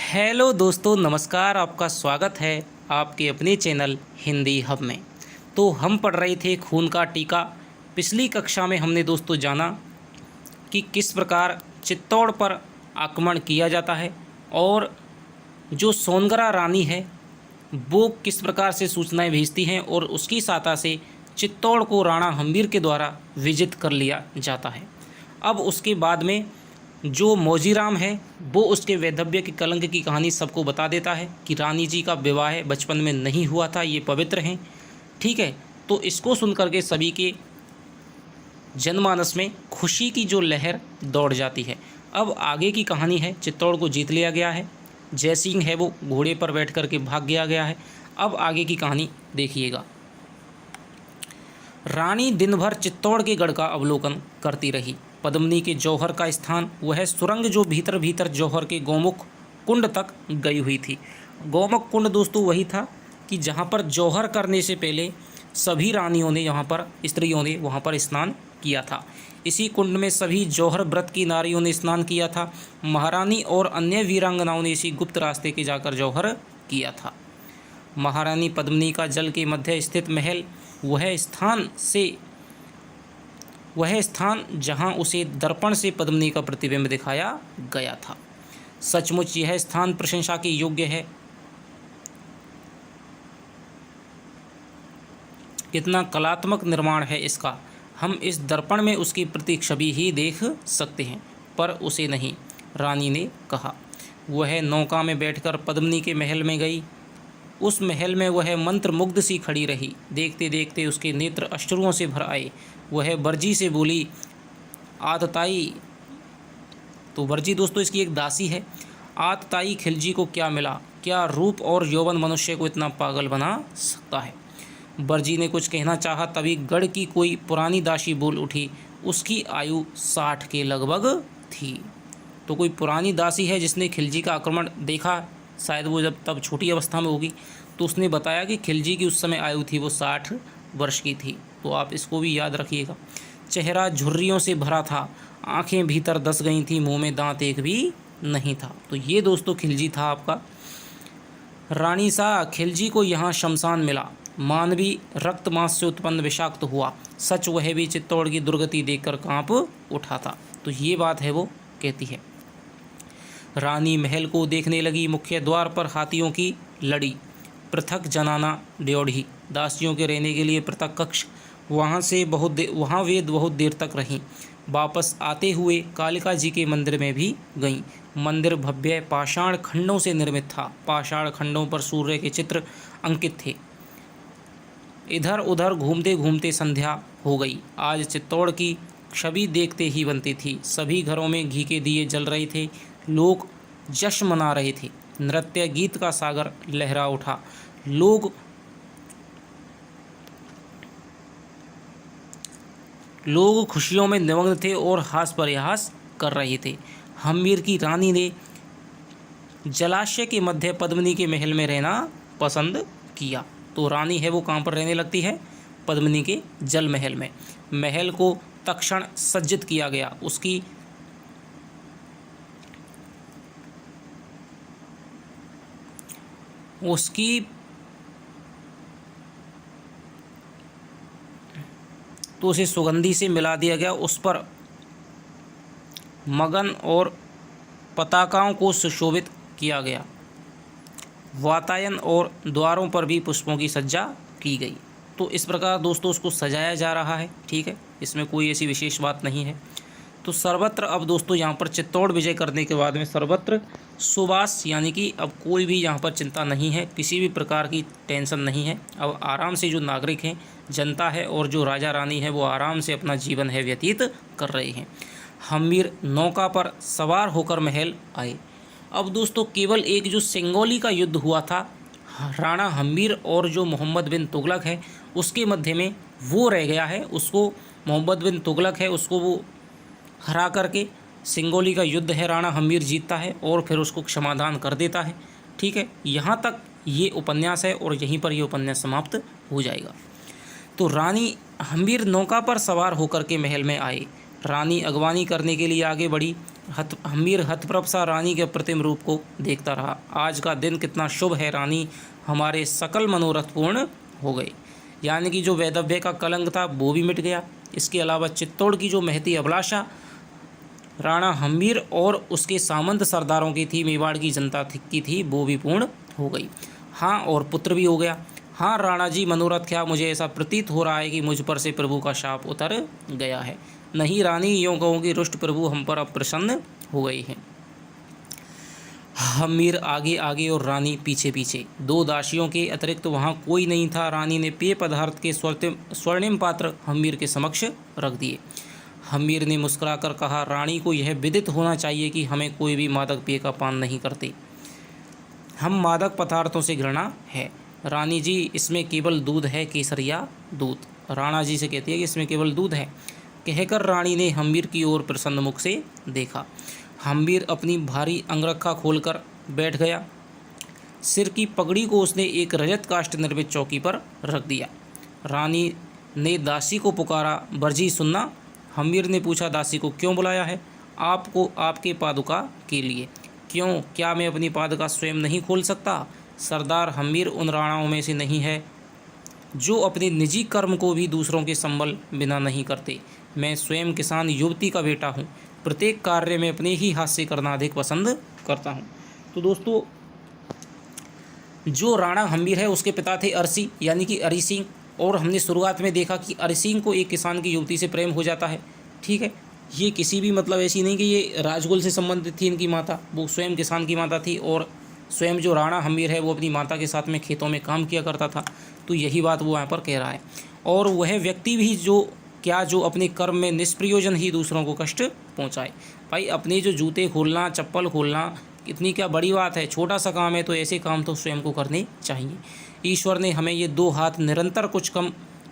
Hello दोस्तों, नमस्कार। आपका स्वागत है आपके अपने चैनल हिंदी हब में। तो हम पढ़ रहे थे खून का टीका। पिछली कक्षा में हमने दोस्तों जाना कि किस प्रकार चित्तौड़ पर आक्रमण किया जाता है और जो सोनगरा रानी है वो किस प्रकार से सूचनाएं भेजती हैं और उसकी सहायता से चित्तौड़ को राणा हम्बीर के द्वारा विजित कर लिया जाता है। अब उसके बाद में जो मौजीराम है वो उसके वैधव्य के कलंक की कहानी सबको बता देता है कि रानी जी का विवाह बचपन में नहीं हुआ था, ये पवित्र हैं। ठीक है, तो इसको सुन करके सभी के जनमानस में खुशी की जो लहर दौड़ जाती है। अब आगे की कहानी है, चित्तौड़ को जीत लिया गया है, जयसिंह है वो घोड़े पर बैठ करके भाग गया है। अब आगे की कहानी देखिएगा। रानी दिन भर चित्तौड़ के गढ़ का अवलोकन करती रही। पद्मिनी के जौहर का स्थान वह सुरंग जो भीतर भीतर जौहर के गौमुख कुंड तक गई हुई थी। गौमुख कुंड दोस्तों वही था कि जहाँ पर जौहर करने से पहले सभी रानियों ने, यहाँ पर स्त्रियों ने वहाँ पर स्नान किया था। इसी कुंड में सभी जौहर व्रत की नारियों ने स्नान किया था। महारानी और अन्य वीरांगनाओं ने इसी गुप्त रास्ते के जाकर जौहर किया था। महारानी पद्मिनी का जल के मध्य स्थित महल वह स्थान जहां उसे दर्पण से पद्मिनी का प्रतिबिंब दिखाया गया था। सचमुच यह स्थान प्रशंसा के योग्य है। कितना कलात्मक निर्माण है इसका। हम इस दर्पण में उसकी प्रतिछवि ही देख सकते हैं, पर उसे नहीं, रानी ने कहा। वह नौका में बैठकर पद्मिनी के महल में गई। उस महल में वह मंत्रमुग्ध सी खड़ी रही। देखते देखते उसके नेत्र अश्रुओं से भर आए। वह बरजी से बोली, आतताई, तो बरजी दोस्तों इसकी एक दासी है। आतताई, खिलजी को क्या मिला? क्या रूप और यौवन मनुष्य को इतना पागल बना सकता है? बरजी ने कुछ कहना चाहा, तभी गढ़ की कोई पुरानी दासी बोल उठी। उसकी आयु 60 के लगभग थी। तो कोई पुरानी दासी है जिसने खिलजी का आक्रमण देखा, शायद वो जब तब छोटी अवस्था में होगी, तो उसने बताया कि खिलजी की उस समय आयु थी वो 60 वर्ष की थी। तो आप इसको भी याद रखिएगा। चेहरा झुर्रियों से भरा था, आंखें भीतर दस गई थी, मुंह में दांत एक भी नहीं था। तो ये दोस्तों खिलजी था आपका। रानी सा, खिलजी को यहाँ शमशान मिला, मानवी रक्त मांस से उत्पन्न विषाक्त हुआ। सच वह भी चित्तौड़ की दुर्गति देखकर कांप उठा था। तो ये बात है वो कहती है। रानी महल को देखने लगी। मुख्य द्वार पर हाथियों की लड़ी, पृथक जनाना ड्योढ़ी, दासियों के रहने के लिए पृथक कक्ष। वहाँ वे बहुत देर तक रहीं। वापस आते हुए कालिका जी के मंदिर में भी गईं। मंदिर भव्य पाषाण खंडों से निर्मित था। पाषाण खंडों पर सूर्य के चित्र अंकित थे। इधर उधर घूमते घूमते संध्या हो गई। आज चित्तौड़ की छवि देखते ही बनती थी। सभी घरों में घी के दिए जल रहे थे। लोग जश्न मना रहे थे। नृत्य गीत का सागर लहरा उठा। लोग खुशियों में निमग्न थे और हास परिहास कर रहे थे। हम्बीर की रानी ने जलाशय के मध्य पद्मिनी के महल में रहना पसंद किया। तो रानी है वो कहाँ पर रहने लगती है? पद्मिनी के जल महल में। महल को तत्क्षण सज्जित किया गया। उसकी तो उसे सुगंधी से मिला दिया गया। उस पर मगन और पताकाओं को सुशोभित किया गया। वातायन और द्वारों पर भी पुष्पों की सज्जा की गई। तो इस प्रकार दोस्तों उसको सजाया जा रहा है। ठीक है, इसमें कोई ऐसी विशेष बात नहीं है। तो सर्वत्र अब दोस्तों यहाँ पर चित्तौड़ विजय करने के बाद में सर्वत्र सुवास, यानी कि अब कोई भी यहाँ पर चिंता नहीं है, किसी भी प्रकार की टेंशन नहीं है। अब आराम से जो नागरिक हैं, जनता है और जो राजा रानी है वो आराम से अपना जीवन है व्यतीत कर रहे हैं। हम्बीर नौका पर सवार होकर महल आए। अब दोस्तों केवल एक जो सिंगोली का युद्ध हुआ था राणा हम्बीर और जो मोहम्मद बिन तुगलक है उसके मध्य में, वो रह गया है। उसको मोहम्मद बिन तुगलक है उसको वो हरा करके सिंगोली का युद्ध है राणा हम्बीर जीतता है और फिर उसको क्षमादान कर देता है। ठीक है, यहाँ तक ये उपन्यास है और यहीं पर ये उपन्यास समाप्त हो जाएगा। तो रानी हम्बीर नौका पर सवार होकर के महल में आए। रानी अगवानी करने के लिए आगे बढ़ी। हम्मीर हतप्रभ सा रानी के प्रतिम रूप को देखता रहा। आज का दिन कितना शुभ है रानी, हमारे सकल मनोरथ पूर्ण हो गए। यानी कि जो वैदव्य का कलंक था वो भी मिट गया। इसके अलावा चित्तौड़ की जो महती अभिलाषा राणा हम्मीर और उसके सामंत सरदारों की थी, मेवाड़ की जनता की थी, वो भी पूर्ण हो गई। हाँ, और पुत्र भी हो गया। हाँ राणा जी, मनोरथ क्या, मुझे ऐसा प्रतीत हो रहा है कि मुझ पर से प्रभु का शाप उतर गया है। नहीं रानी, यूँ कहूँ कि रुष्ट प्रभु हम पर अब प्रसन्न हो गए हैं। हम्मीर आगे आगे और रानी पीछे पीछे। दो दासियों के अतिरिक्त वहाँ कोई नहीं था। रानी ने पेय पदार्थ के स्वर्णिम पात्र हम्मीर के समक्ष रख दिए। हम्मीर ने मुस्कुराकर कहा, रानी को यह विदित होना चाहिए कि हमें कोई भी मादक पेय का पान नहीं करते। हम मादक पदार्थों से घृणा है। रानी जी, इसमें केवल दूध है, केसर या दूध। राणा जी से कहती है कि इसमें केवल दूध है। कहकर रानी ने हम्मीर की ओर प्रसन्न मुख से देखा। हम्मीर अपनी भारी अंगरखा खोलकर बैठ गया। सिर की पगड़ी को उसने एक रजत काष्ठ निर्मित चौकी पर रख दिया। रानी ने दासी को पुकारा, बरजी सुनना। हम्मीर ने पूछा, दासी को क्यों बुलाया है? आपको आपके पादुका के लिए। क्यों, क्या मैं अपनी पादुका स्वयं नहीं खोल सकता? सरदार हम्मीर उन राणाओं में से नहीं है जो अपने निजी कर्म को भी दूसरों के संबल बिना नहीं करते। मैं स्वयं किसान युवती का बेटा हूँ। प्रत्येक कार्य में अपने ही हाथ से करना अधिक पसंद करता हूँ। तो दोस्तों, जो राणा हम्मीर है उसके पिता थे अरसी, यानी कि अरी सिंह। और हमने शुरुआत में देखा कि अरी सिंह को एक किसान की युवती से प्रेम हो जाता है। ठीक है, ये किसी भी मतलब ऐसी नहीं कि ये राजकुल से संबंधित थी इनकी माता, वो स्वयं किसान की माता थी। और स्वयं जो राणा हम्मीर है वो अपनी माता के साथ में खेतों में काम किया करता था। तो यही बात वो यहाँ पर कह रहा है। और वह व्यक्ति भी जो अपने कर्म में निष्प्रयोजन ही दूसरों को कष्ट पहुँचाए। भाई, अपने जो जूते खोलना, चप्पल खोलना इतनी क्या बड़ी बात है, छोटा सा काम है। तो ऐसे काम तो स्वयं को करने चाहिए। ईश्वर ने हमें ये दो हाथ निरंतर कुछ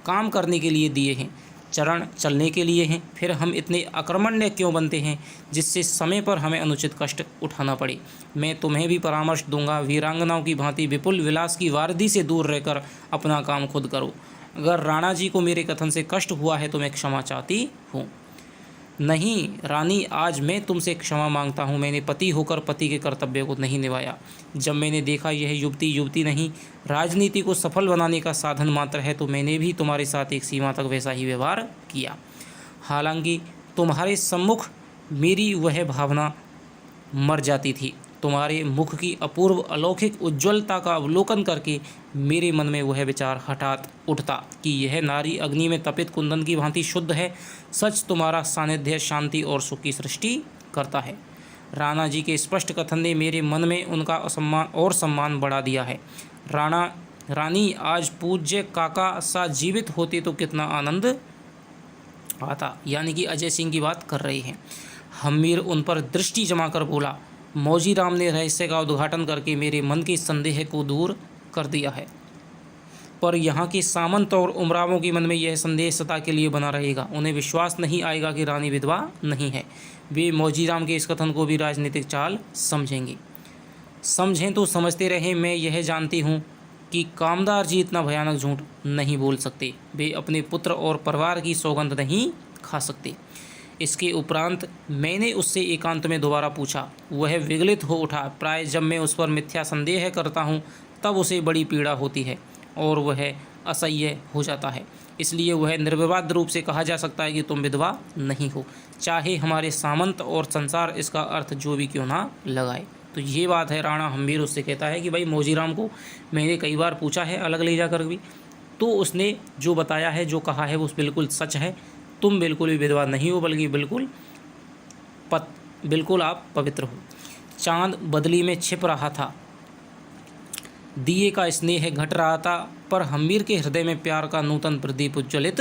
काम करने के लिए दिए हैं, चरण चलने के लिए हैं। फिर हम इतने अकर्मण्य क्यों बनते हैं जिससे समय पर हमें अनुचित कष्ट उठाना पड़े। मैं तुम्हें भी परामर्श दूंगा, वीरांगनाओं की भांति विपुल विलास की वारदी से दूर रहकर अपना काम खुद करो। अगर राणा जी को मेरे कथन से कष्ट हुआ है तो मैं क्षमा चाहती हूँ। नहीं रानी, आज मैं तुमसे क्षमा मांगता हूँ। मैंने पति होकर पति के कर्तव्य को नहीं निभाया। जब मैंने देखा यह युवती नहीं, राजनीति को सफल बनाने का साधन मात्र है, तो मैंने भी तुम्हारे साथ एक सीमा तक वैसा ही व्यवहार किया। हालांकि तुम्हारे सम्मुख मेरी वह भावना मर जाती थी। तुम्हारे मुख की अपूर्व अलौकिक उज्ज्वलता का अवलोकन करके मेरे मन में वह विचार हठात उठता कि यह नारी अग्नि में तपित कुंदन की भांति शुद्ध है। सच तुम्हारा सानिध्य शांति और सुख की सृष्टि करता है। राणा जी के स्पष्ट कथन ने मेरे मन में उनका असम्मान और सम्मान बढ़ा दिया है। रानी, आज पूज्य काका सा जीवित होते तो कितना आनंद आता। यानी कि अजय सिंह की बात कर रहे हैं। हम्मीर उन पर दृष्टि जमाकर बोला, मौजीराम ने रहस्य का उद्घाटन करके मेरे मन के संदेह को दूर कर दिया है, पर यहाँ के सामंत और उमरावों के मन में यह संदेह सदा के लिए बना रहेगा। उन्हें विश्वास नहीं आएगा कि रानी विधवा नहीं है। वे मौजीराम के इस कथन को भी राजनीतिक चाल समझेंगे। समझें तो समझते रहें। मैं यह जानती हूँ कि कामदार जी इतना भयानक झूठ नहीं बोल सकते। वे अपने पुत्र और परिवार की सौगंध नहीं खा सकते। इसके उपरांत मैंने उससे एकांत में दोबारा पूछा। वह विगलित हो उठा। प्राय जब मैं उस पर मिथ्या संदेह करता हूँ तब उसे बड़ी पीड़ा होती है और वह असह्य हो जाता है। इसलिए वह निर्विवाद रूप से कहा जा सकता है कि तुम विधवा नहीं हो, चाहे हमारे सामंत और संसार इसका अर्थ जो भी क्यों ना लगाए। तो ये बात है। राणा हम्मीर उससे कहता है कि भाई मौजीराम को मैंने कई बार पूछा है अलग ले जाकर भी, तो उसने जो बताया है, जो कहा है, वो बिल्कुल सच है। तुम बिल्कुल भी विधवा नहीं हो, बल्कि बिल्कुल आप पवित्र हो। चांद बदली में छिप रहा था, दिए का स्नेह घट रहा था, पर हम्मीर के हृदय में प्यार का नूतन प्रदीप उज्ज्वलित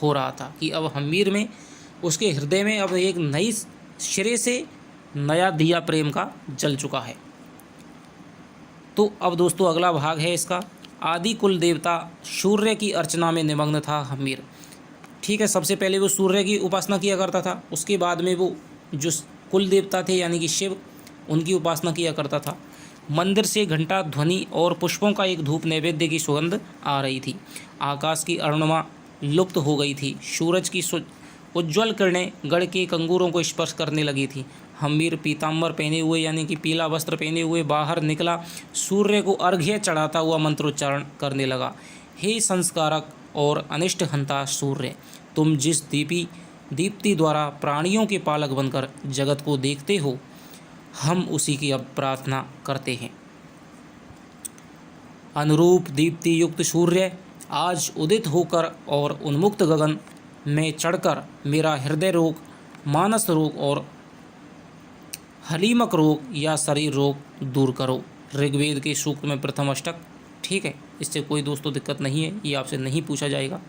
हो रहा था कि अब हम्मीर में, उसके हृदय में अब एक नई सिरे से नया दिया प्रेम का जल चुका है। तो अब दोस्तों अगला भाग है इसका। आदि कुल देवता सूर्य की अर्चना में निमग्न था हम्मीर। ठीक है, सबसे पहले वो सूर्य की उपासना किया करता था, उसके बाद में वो जो कुल देवता थे यानी कि शिव, उनकी उपासना किया करता था। मंदिर से घंटा ध्वनि और पुष्पों का एक धूप नैवेद्य की सुगंध आ रही थी। आकाश की अरुणिमा लुप्त हो गई थी। सूरज की उज्ज्वल किरणें गढ़ के कंगूरों को स्पर्श करने लगी थी। हम्मीर पीताम्बर पहने हुए यानी कि पीला वस्त्र पहने हुए बाहर निकला। सूर्य को अर्घ्य चढ़ाता हुआ मंत्रोच्चारण करने लगा। हे संस्कारक और अनिष्ट हंता सूर्य, तुम जिस दीप्ति द्वारा प्राणियों के पालक बनकर जगत को देखते हो, हम उसी की अब प्रार्थना करते हैं। अनुरूप दीप्ति युक्त सूर्य आज उदित होकर और उन्मुक्त गगन में चढ़कर मेरा हृदय रोग, मानस रोग और हलीमक रोग या शरीर रोग दूर करो। ऋग्वेद के सूक्त में प्रथम अष्टक। ठीक है, इससे कोई दोस्तों दिक्कत नहीं है, ये आपसे नहीं पूछा जाएगा।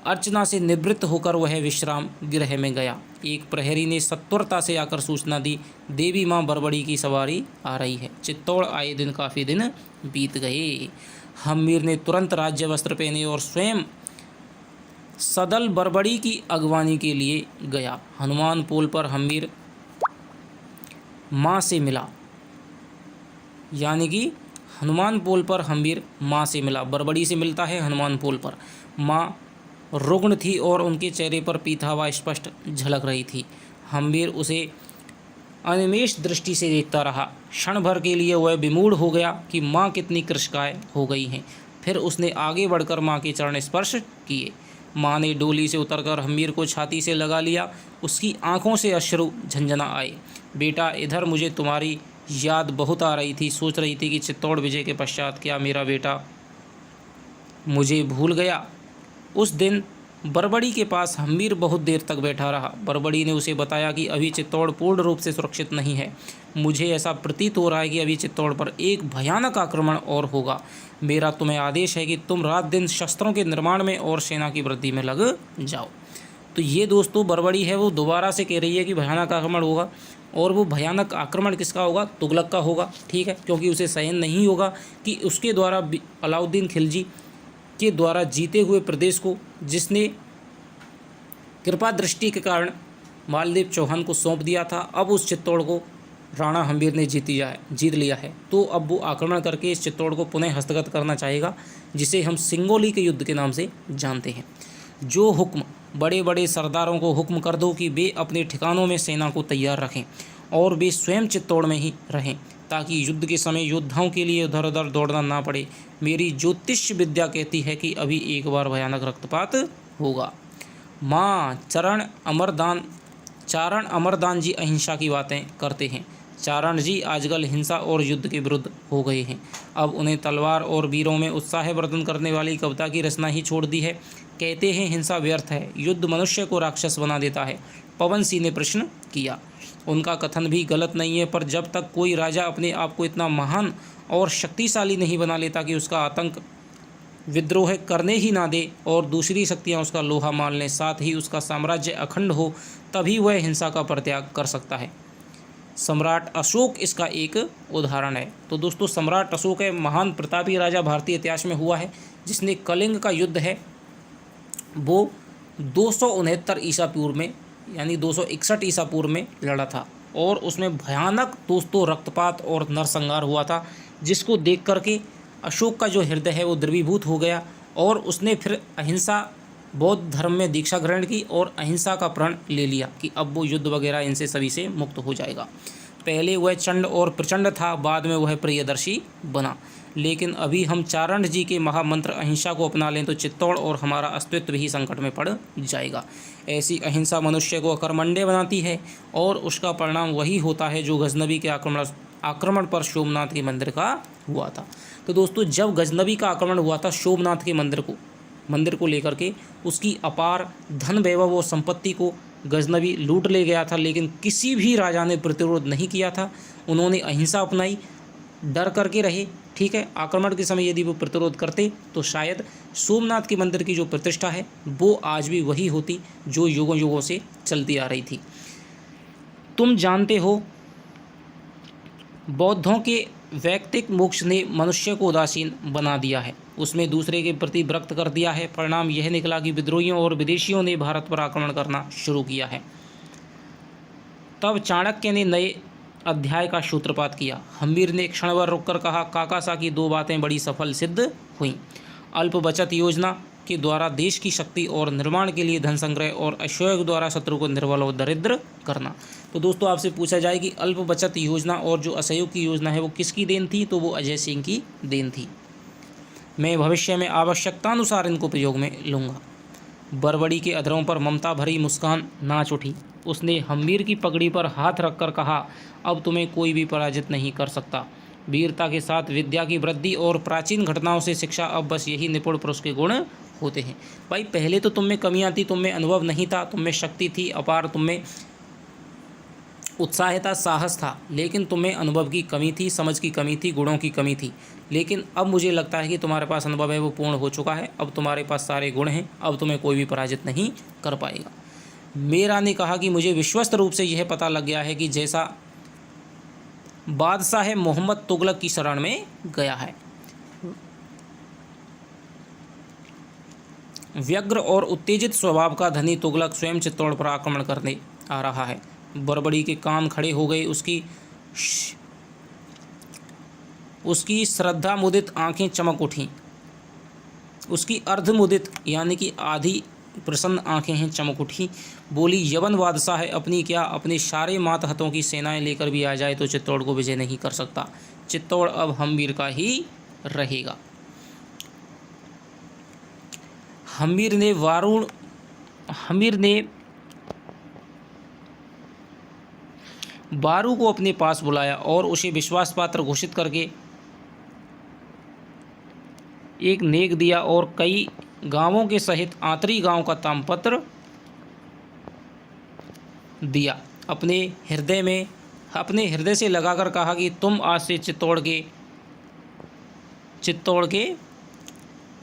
अर्चना से निवृत्त होकर वह विश्राम गृह में गया। एक प्रहरी ने सत्वरता से आकर सूचना दी, देवी माँ बरबड़ी की सवारी आ रही है। चित्तौड़ आए दिन काफ़ी दिन बीत गए। हम्मीर ने तुरंत राज्य वस्त्र पहने और स्वयं सदल बरबड़ी की अगवानी के लिए गया। हनुमान पोल पर हम्मीर माँ से मिला, यानी कि हनुमान पोल पर हम्मीर माँ से मिला। बरबड़ी से मिलता है हनुमान पोल पर। माँ रुग्ण थी और उनके चेहरे पर पीतावा स्पष्ट झलक रही थी। हम्मीर उसे अनिमेष दृष्टि से देखता रहा। क्षण भर के लिए वह विमूढ़ हो गया कि माँ कितनी कृशकाय हो गई हैं। फिर उसने आगे बढ़कर माँ के चरण स्पर्श किए। माँ ने डोली से उतरकर हम्मीर को छाती से लगा लिया। उसकी आंखों से अश्रु झंझना आए। बेटा, इधर मुझे तुम्हारी याद बहुत आ रही थी। सोच रही थी कि चित्तौड़ विजय के पश्चात क्या मेरा बेटा मुझे भूल गया। उस दिन बरबड़ी के पास हम्मीर बहुत देर तक बैठा रहा। बरबड़ी ने उसे बताया कि अभी चित्तौड़ पूर्ण रूप से सुरक्षित नहीं है। मुझे ऐसा प्रतीत हो रहा है कि अभी चित्तौड़ पर एक भयानक आक्रमण और होगा। मेरा तुम्हें आदेश है कि तुम रात दिन शस्त्रों के निर्माण में और सेना की वृद्धि में लग जाओ। तो ये दोस्तों बरबड़ी है वो दोबारा से कह रही है कि भयानक आक्रमण होगा, और वो भयानक आक्रमण किसका होगा? तुगलक का होगा। ठीक है, क्योंकि उसे सहन नहीं होगा कि उसके द्वारा अलाउद्दीन खिलजी के द्वारा जीते हुए प्रदेश को, जिसने कृपा दृष्टि के कारण मालदेव चौहान को सौंप दिया था, अब उस चित्तौड़ को राणा हम्मीर ने जीत लिया है। तो अब वो आक्रमण करके इस चित्तौड़ को पुनः हस्तगत करना चाहेगा, जिसे हम सिंगोली के युद्ध के नाम से जानते हैं। जो हुक्म बड़े बड़े सरदारों को हुक्म कर दो कि वे अपने ठिकानों में सेना को तैयार रखें और वे स्वयं चित्तौड़ में ही रहें, ताकि युद्ध के समय योद्धाओं के लिए उधर उधर दौड़ना ना पड़े। मेरी ज्योतिष विद्या कहती है कि अभी एक बार भयानक रक्तपात होगा। माँ चारण अमरदान जी अहिंसा की बातें करते हैं। चारण जी आजकल हिंसा और युद्ध के विरुद्ध हो गए हैं। अब उन्हें तलवार और वीरों में उत्साह वर्धन करने वाली कविता की रचना ही छोड़ दी है। कहते हैं हिंसा व्यर्थ है, युद्ध मनुष्य को राक्षस बना देता है। पवन सिंह ने प्रश्न किया। उनका कथन भी गलत नहीं है, पर जब तक कोई राजा अपने आप को इतना महान और शक्तिशाली नहीं बना लेता कि उसका आतंक विद्रोह करने ही ना दे और दूसरी शक्तियां उसका लोहा मान लें, साथ ही उसका साम्राज्य अखंड हो, तभी वह हिंसा का परित्याग कर सकता है। सम्राट अशोक इसका एक उदाहरण है। तो दोस्तों सम्राट अशोक है, महान प्रतापी राजा भारतीय इतिहास में हुआ है, जिसने कलिंग का युद्ध है वो 269 ईसा पूर्व में यानी 261 ईसा पूर्व में लड़ा था, और उसमें भयानक दोस्तों रक्तपात और नरसंहार हुआ था, जिसको देख करके अशोक का जो हृदय है वो द्रवीभूत हो गया, और उसने फिर अहिंसा बौद्ध धर्म में दीक्षा ग्रहण की और अहिंसा का प्रण ले लिया कि अब वो युद्ध वगैरह इनसे सभी से मुक्त हो जाएगा। पहले वह चंड और प्रचंड था, बाद में वह प्रियदर्शी बना। लेकिन अभी हम चारण जी के महामंत्र अहिंसा को अपना लें तो चित्तौड़ और हमारा अस्तित्व ही संकट में पड़ जाएगा। ऐसी अहिंसा मनुष्य को अकर्मण्य बनाती है, और उसका परिणाम वही होता है जो गजनबी के आक्रमण पर सोमनाथ के मंदिर का हुआ था। तो दोस्तों जब गजनबी का आक्रमण हुआ था सोमनाथ के मंदिर को लेकर के, उसकी अपार धन वैभव और संपत्ति को गजनबी लूट ले गया था, लेकिन किसी भी राजा ने प्रतिरोध नहीं किया था। उन्होंने अहिंसा अपनाई, डर करके रहे। ठीक है, आक्रमण के समय यदि वो प्रतिरोध करते तो शायद सोमनाथ के मंदिर की जो प्रतिष्ठा है वो आज भी वही होती जो युगों युगों से चलती आ रही थी। तुम जानते हो बौद्धों के वैयक्तिक मोक्ष ने मनुष्य को उदासीन बना दिया है, उसमें दूसरे के प्रति विरक्त कर दिया है। परिणाम यह निकला कि विद्रोहियों और विदेशियों ने भारत पर आक्रमण करना शुरू किया है। तब चाणक्य ने नए अध्याय का सूत्रपात किया। हम्मीर ने क्षण भर रुककर कहा, काकासा की दो बातें बड़ी सफल सिद्ध हुईं। अल्प बचत योजना के द्वारा देश की शक्ति और निर्माण के लिए धन संग्रह और असहयोग द्वारा शत्रु को निर्बल और दरिद्र करना। तो दोस्तों आपसे पूछा जाए कि अल्प बचत योजना और जो असहयोग की योजना है वो किसकी देन थी, तो वो अजय सिंह की देन थी। मैं भविष्य में आवश्यकतानुसार इनको प्रयोग में लूँगा। बरबड़ी के अधरों पर ममता भरी मुस्कान नाच उठी। उसने हम्मीर की पगड़ी पर हाथ रखकर कहा, अब तुम्हें कोई भी पराजित नहीं कर सकता। वीरता के साथ विद्या की वृद्धि और प्राचीन घटनाओं से शिक्षा, अब बस यही निपुण पुरुष के गुण होते हैं। भाई पहले तो तुम में कमियां थी, तुम में अनुभव नहीं था, तुम में शक्ति थी अपार, तुम में उत्साह था, साहस था, लेकिन तुम्हें अनुभव की कमी थी, समझ की कमी थी, गुणों की कमी थी। लेकिन अब मुझे लगता है कि तुम्हारे पास अनुभव है वो पूर्ण हो चुका है। अब तुम्हारे पास सारे गुण हैं, अब तुम्हें कोई भी पराजित नहीं कर पाएगा। मीरा ने कहा कि मुझे विश्वस्त रूप से यह पता लग गया है कि जैसा बादशाह मोहम्मद तुगलक की शरण में गया है। व्यग्र और उत्तेजित स्वभाव का धनी तुगलक स्वयं चित्तौड़ पर आक्रमण करने आ रहा है। बरबड़ी के कान खड़े हो गए, उसकी श्रद्धा मुदित आंखें चमक उठीं। उसकी अर्धमुदित यानी कि आधी प्रसन्न आंखें हैं चमक उठी। बोली, यवन बादशाह है, अपनी क्या अपने सारे मातहतों की सेनाएं लेकर भी आ जाए तो चित्तौड़ को विजय नहीं कर सकता। चित्तौड़ अब हम्मीर का ही रहेगा। हम्मीर ने बारू को अपने पास बुलाया और उसे विश्वास पात्र घोषित करके एक नेक दिया और कई गांवों के सहित आंतरी गांव का तामपत्र दिया। अपने हृदय से लगाकर कहा कि तुम आज से चित्तौड़ के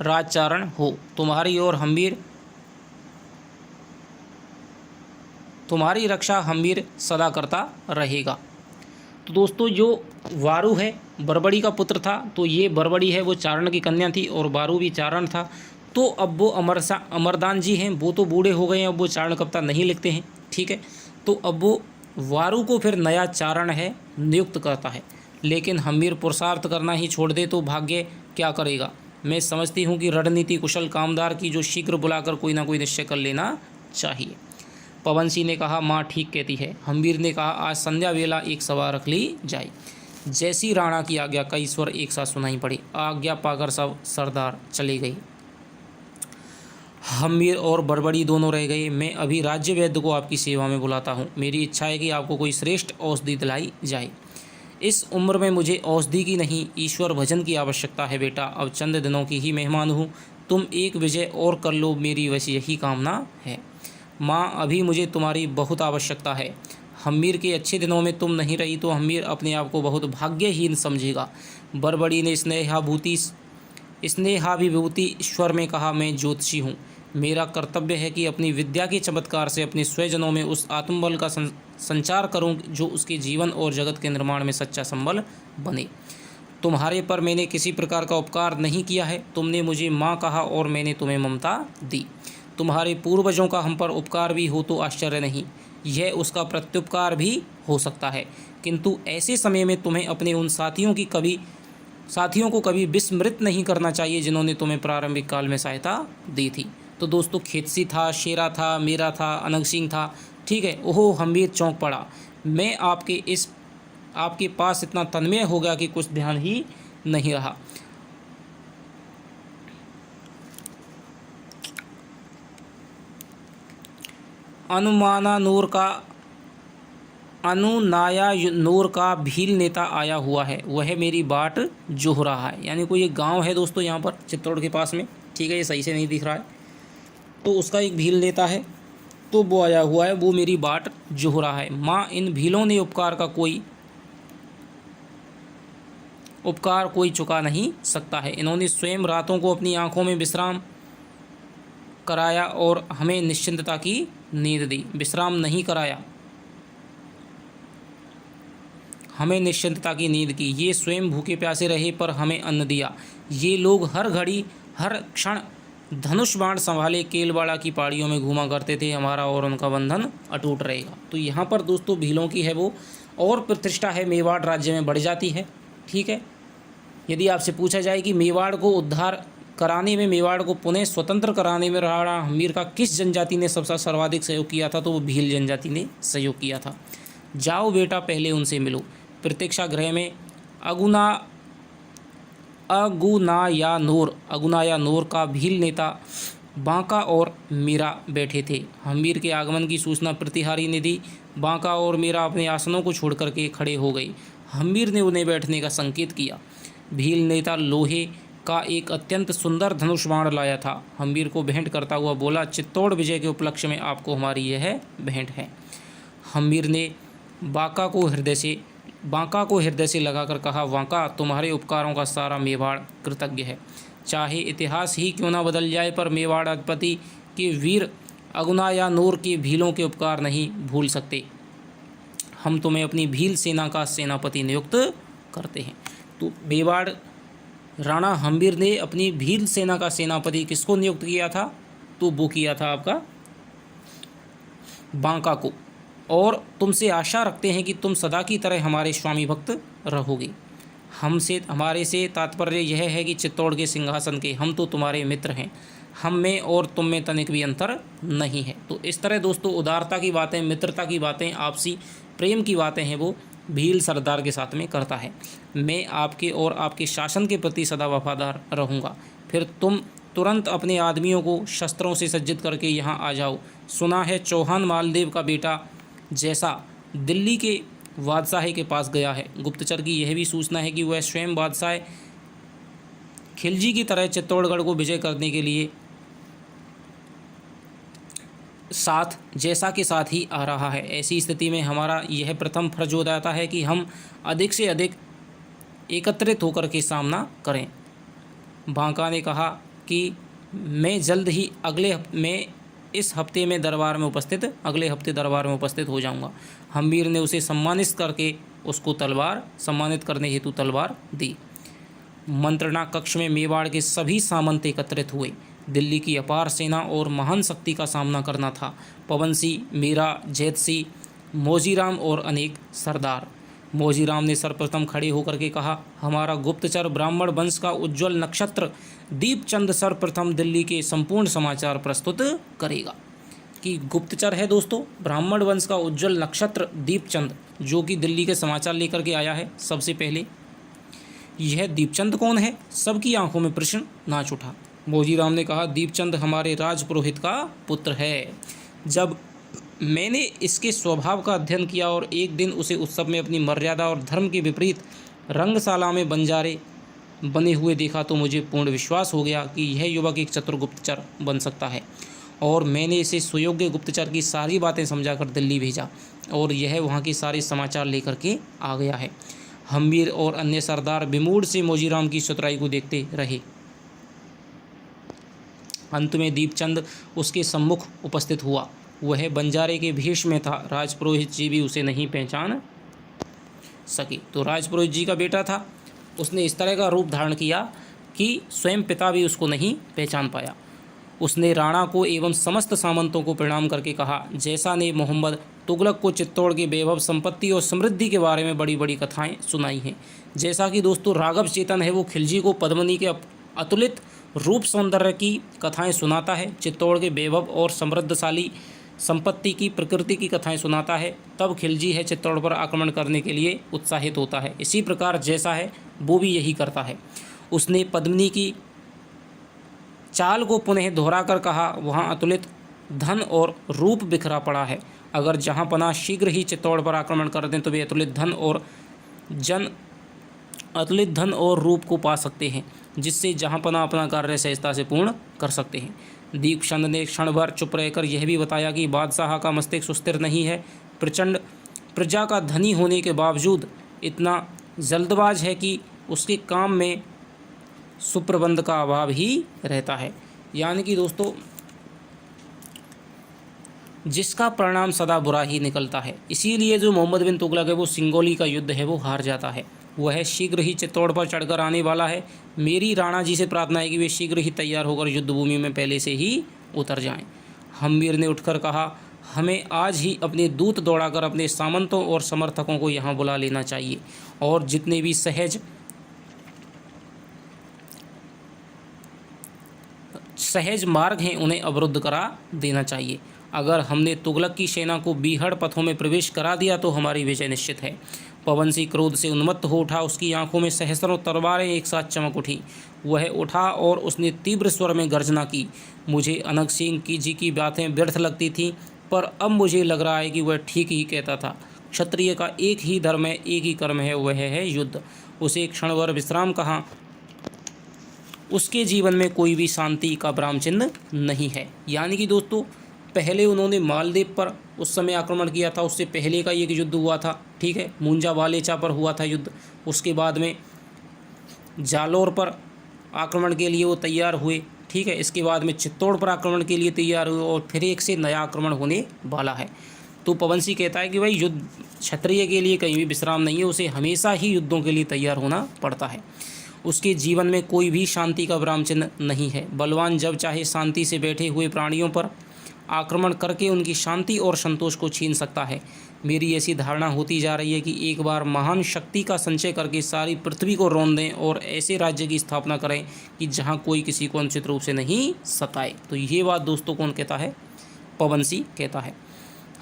राजचारण हो। तुम्हारी रक्षा हम्मीर सदा करता रहेगा। तो दोस्तों जो वारू है बरबड़ी का पुत्र था, तो ये बरबड़ी है वो चारण की कन्या थी और वारू भी चारण था। तो अब वो अमरदान जी हैं, वो तो बूढ़े हो गए हैं, अब वो चारण कविता नहीं लिखते हैं, ठीक है। तो अब वो वारू को फिर नया चारण है नियुक्त करता है। लेकिन हम्मीर पुरुषार्थ करना ही छोड़ दे तो भाग्य क्या करेगा। मैं समझती हूँ कि रणनीति कुशल कामदार की जो शीघ्र बुलाकर कोई ना कोई निश्चय कर लेना चाहिए। पवन सिंह ने कहा, माँ ठीक कहती है। हम्मीर ने कहा, आज संध्या वेला एक सभा रख ली जाए। जैसी राणा की आज्ञा, कई स्वर एक साथ सुनाई पड़ी। आज्ञा पाकर सब सरदार चले गए। हम्मीर और बरबड़ी दोनों रह गए। मैं अभी राज्य वैद्य को आपकी सेवा में बुलाता हूँ। मेरी इच्छा है कि आपको कोई श्रेष्ठ औषधि दिलाई जाए। इस उम्र में मुझे औषधि की नहीं, ईश्वर भजन की आवश्यकता है बेटा। अब चंद दिनों की ही मेहमान हूँ, तुम एक विजय और कर लो, मेरी बस यही कामना है। माँ, अभी मुझे तुम्हारी बहुत आवश्यकता है। हम्मीर के अच्छे दिनों में तुम नहीं रही तो हम्मीर अपने आप को बहुत भाग्यहीन समझेगा। बरबड़ी ने स्नेहाभिभूति ईश्वर में कहा, मैं ज्योतिषी हूँ। मेरा कर्तव्य है कि अपनी विद्या के चमत्कार से अपने स्वजनों में उस आत्मबल का संचार करूं जो उसके जीवन और जगत के निर्माण में सच्चा संबल बने। तुम्हारे पर मैंने किसी प्रकार का उपकार नहीं किया है। तुमने मुझे माँ कहा और मैंने तुम्हें ममता दी। तुम्हारे पूर्वजों का हम पर उपकार भी हो तो आश्चर्य नहीं, यह उसका प्रत्युपकार भी हो सकता है। किंतु ऐसे समय में तुम्हें अपने उन साथियों को कभी विस्मृत नहीं करना चाहिए जिन्होंने तुम्हें प्रारंभिक काल में सहायता दी थी। तो दोस्तों खेतसी था, शेरा था, मेरा था, अनंग सिंह था, ठीक है। ओहो, हम्मीर चौंक पड़ा। मैं आपके पास इतना तन्मय हो गया कि कुछ ध्यान ही नहीं रहा। अनुनाया नूर का भील नेता आया हुआ है, वह मेरी बाट जोह रहा है। यानी कोई एक गांव है दोस्तों यहाँ पर चित्तौड़ के पास में, ठीक है, ये सही से नहीं दिख रहा है, तो उसका एक भील नेता है, तो वो आया हुआ है, वो मेरी बाट जोह रहा है। माँ, इन भीलों ने उपकार कोई चुका नहीं सकता है। इन्होंने स्वयं रातों को अपनी आंखों में विश्राम कराया और हमें निश्चिंतता की नींद दी। विश्राम नहीं कराया, हमें निश्चिंतता की नींद की। ये स्वयं भूखे प्यासे रहे पर हमें अन्न दिया। ये लोग हर घड़ी हर क्षण धनुष बाण संभाले केलवाड़ा की पहाड़ियों में घूमा करते थे। हमारा और उनका बंधन अटूट रहेगा। तो यहाँ पर दोस्तों भीलों की है वो और प्रतिष्ठा है मेवाड़ राज्य में बढ़ जाती है, ठीक है। यदि आपसे पूछा जाए कि मेवाड़ को उद्धार कराने में, मेवाड़ को पुनः स्वतंत्र कराने में राणा हम्मीर का किस जनजाति ने सबसे सर्वाधिक सहयोग किया था? तो वो भील जनजाति ने सहयोग किया था। जाओ बेटा पहले उनसे मिलो। प्रतीक्षागृह में अगुनायानोर का भील नेता बांका और मीरा बैठे थे। हम्मीर के आगमन की सूचना प्रतिहारी ने दी। बांका और मीरा अपने आसनों को छोड़ करके खड़े हो गए। हम्मीर ने उन्हें बैठने का संकेत किया। भील नेता लोहे का एक अत्यंत सुंदर धनुष बाण लाया था। हम्मीर को भेंट करता हुआ बोला, चित्तौड़ विजय के उपलक्ष्य में आपको हमारी यह भेंट है। हम्मीर ने बांका को हृदय से लगाकर कहा, वांका, तुम्हारे उपकारों का सारा मेवाड़ कृतज्ञ है। चाहे इतिहास ही क्यों ना बदल जाए, पर मेवाड़ अधिपति के वीर अगुनायानोर के भीलों के उपकार नहीं भूल सकते। हम तुम्हें अपनी भील सेना का सेनापति नियुक्त करते हैं। तो मेवाड़ राणा हम्मीर ने अपनी भील सेना का सेनापति किसको नियुक्त किया था? तो वो किया था आपका बांका को। और तुमसे आशा रखते हैं कि तुम सदा की तरह हमारे स्वामी भक्त रहोगे। हमारे से तात्पर्य यह है कि चित्तौड़ के सिंहासन के हम तो तुम्हारे मित्र हैं। हम में और तुम में तनिक भी अंतर नहीं है। तो इस तरह दोस्तों उदारता की बातें, मित्रता की बातें, आपसी प्रेम की बातें हैं वो भील सरदार के साथ में करता है। मैं आपके और आपके शासन के प्रति सदा वफादार रहूँगा। फिर तुम तुरंत अपने आदमियों को शस्त्रों से सज्जित करके यहाँ आ जाओ। सुना है चौहान मालदेव का बेटा जैसा दिल्ली के बादशाह के पास गया है। गुप्तचर की यह भी सूचना है कि वह स्वयं बादशाह खिलजी की तरह चित्तौड़गढ़ को विजय करने के लिए जैसा के साथ ही आ रहा है। ऐसी स्थिति में हमारा यह प्रथम फर्ज हो जाता है कि हम अधिक से अधिक एकत्रित होकर के सामना करें। बांका ने कहा कि मैं जल्द ही अगले हफ्ते दरबार में उपस्थित हो जाऊंगा। हम्मीर ने उसे सम्मानित करने हेतु तलवार दी। मंत्रणा कक्ष में मेवाड़ के सभी सामंत एकत्रित हुए। दिल्ली की अपार सेना और महान शक्ति का सामना करना था। पवन सिंह, मीरा, जैत सिंह, मौजीराम और अनेक सरदार। मौजीराम ने सर्वप्रथम खड़े होकर के कहा, हमारा गुप्तचर ब्राह्मण वंश का उज्ज्वल नक्षत्र दीपचंद सर्वप्रथम दिल्ली के संपूर्ण समाचार प्रस्तुत करेगा। कि गुप्तचर है दोस्तों ब्राह्मण वंश का उज्ज्वल नक्षत्र दीपचंद, जो कि दिल्ली के समाचार लेकर के आया है सबसे पहले। यह दीपचंद कौन है? सबकी आंखों में प्रश्न नाच उठा। मौजीराम ने कहा, दीपचंद हमारे राजपुरोहित का पुत्र है। जब मैंने इसके स्वभाव का अध्ययन किया और एक दिन उसे उत्सव में अपनी मर्यादा और धर्म के विपरीत रंगशाला में बंजारे बने हुए देखा तो मुझे पूर्ण विश्वास हो गया कि यह युवक एक चतुर गुप्तचर बन सकता है। और मैंने इसे सुयोग्य गुप्तचर की सारी बातें समझाकर दिल्ली भेजा और यह वहाँ के सारे समाचार लेकर के आ गया है। हम्मीर और अन्य सरदार विमूढ़ से मौजीराम की चतुराई को देखते रहे। अंत में दीपचंद उसके सम्मुख उपस्थित हुआ। वह बंजारे के भेष में था। राजपुरोहित जी भी उसे नहीं पहचान सके। तो राजपुरोहित जी का बेटा था, उसने इस तरह का रूप धारण किया कि स्वयं पिता भी उसको नहीं पहचान पाया। उसने राणा को एवं समस्त सामंतों को प्रणाम करके कहा, जैसा ने मोहम्मद तुगलक को चित्तौड़ के वैभव, संपत्ति और समृद्धि के बारे में बड़ी बड़ी कथाएं सुनाई हैं, जैसा कि दोस्तों राघव चेतन है वो खिलजी को पद्मिनी के अतुलित रूप सौंदर्य की कथाएं सुनाता है, चित्तौड़ के वैभव और समृद्धशाली संपत्ति की, प्रकृति की कथाएं सुनाता है, तब खिलजी है चित्तौड़ पर आक्रमण करने के लिए उत्साहित होता है। इसी प्रकार जैसा है वो भी यही करता है। उसने पद्मिनी की चाल को पुनः दोहराकर कहा, वहाँ अतुलित धन और रूप बिखरा पड़ा है। अगर जहाँ पना शीघ्र ही चित्तौड़ पर आक्रमण कर दें तो वे अतुलित धन और रूप को पा सकते हैं, जिससे जहाँ पना अपना कार्य सहजता से पूर्ण कर सकते हैं। दीपचंद ने क्षण भर चुप रहकर यह भी बताया कि बादशाह का मस्तिष्क सुस्थिर नहीं है, प्रचंड प्रजा का धनी होने के बावजूद इतना जल्दबाज है कि उसके काम में सुप्रबंध का अभाव ही रहता है। यानी कि दोस्तों जिसका परिणाम सदा बुरा ही निकलता है। इसीलिए जो मोहम्मद बिन तुगलक है वो सिंगोली का युद्ध है वो हार जाता है। वह शीघ्र ही चित्तौड़ पर चढ़कर आने वाला है। मेरी राणा जी से प्रार्थना है कि वे शीघ्र ही तैयार होकर युद्ध भूमि में पहले से ही उतर जाएं। हम्मीर ने उठकर कहा, हमें आज ही अपने दूत दौड़ाकर अपने सामंतों और समर्थकों को यहाँ बुला लेना चाहिए और जितने भी सहज मार्ग हैं उन्हें अवरुद्ध करा देना चाहिए। अगर हमने तुगलक की सेना को बीहड़ पथों में प्रवेश करा दिया तो हमारी विजय निश्चित है। पवन सिंह क्रोध से उन्मत्त हो उठा, उसकी आंखों में सहस्रों तलवारें एक साथ चमक उठी। वह उठा और उसने तीव्र स्वर में गर्जना की। मुझे अनंग सिंह की जी की बातें व्यर्थ लगती थीं, पर अब मुझे लग रहा है कि वह ठीक ही कहता था। क्षत्रिय का एक ही धर्म है, एक ही कर्म है, वह है युद्ध। उसे क्षण भर विश्राम कहाँ, उसके जीवन में कोई भी शांति का विराम चिन्ह नहीं है। यानी कि दोस्तों, पहले उन्होंने मालदेव पर उस समय आक्रमण किया था, उससे पहले का एक युद्ध हुआ था, ठीक है, मुंजा वालेचा पर हुआ था युद्ध। उसके बाद में जालोर पर आक्रमण के लिए वो तैयार हुए, ठीक है। इसके बाद में चित्तौड़ पर आक्रमण के लिए तैयार हुए और फिर एक से नया आक्रमण होने वाला है। तो पवन सिंह कहता है कि भाई युद्ध क्षत्रिय के लिए कहीं भी विश्राम नहीं है, उसे हमेशा ही युद्धों के लिए तैयार होना पड़ता है। उसके जीवन में कोई भी शांति का विराम चिन्ह नहीं है। बलवान जब चाहे शांति से बैठे हुए प्राणियों पर आक्रमण करके उनकी शांति और संतोष को छीन सकता है। मेरी ऐसी धारणा होती जा रही है कि एक बार महान शक्ति का संचय करके सारी पृथ्वी को रौंद दें और ऐसे राज्य की स्थापना करें कि जहां कोई किसी को अनुचित रूप से नहीं सताए। तो ये बात दोस्तों कौन कहता है? पवन सिंह कहता है।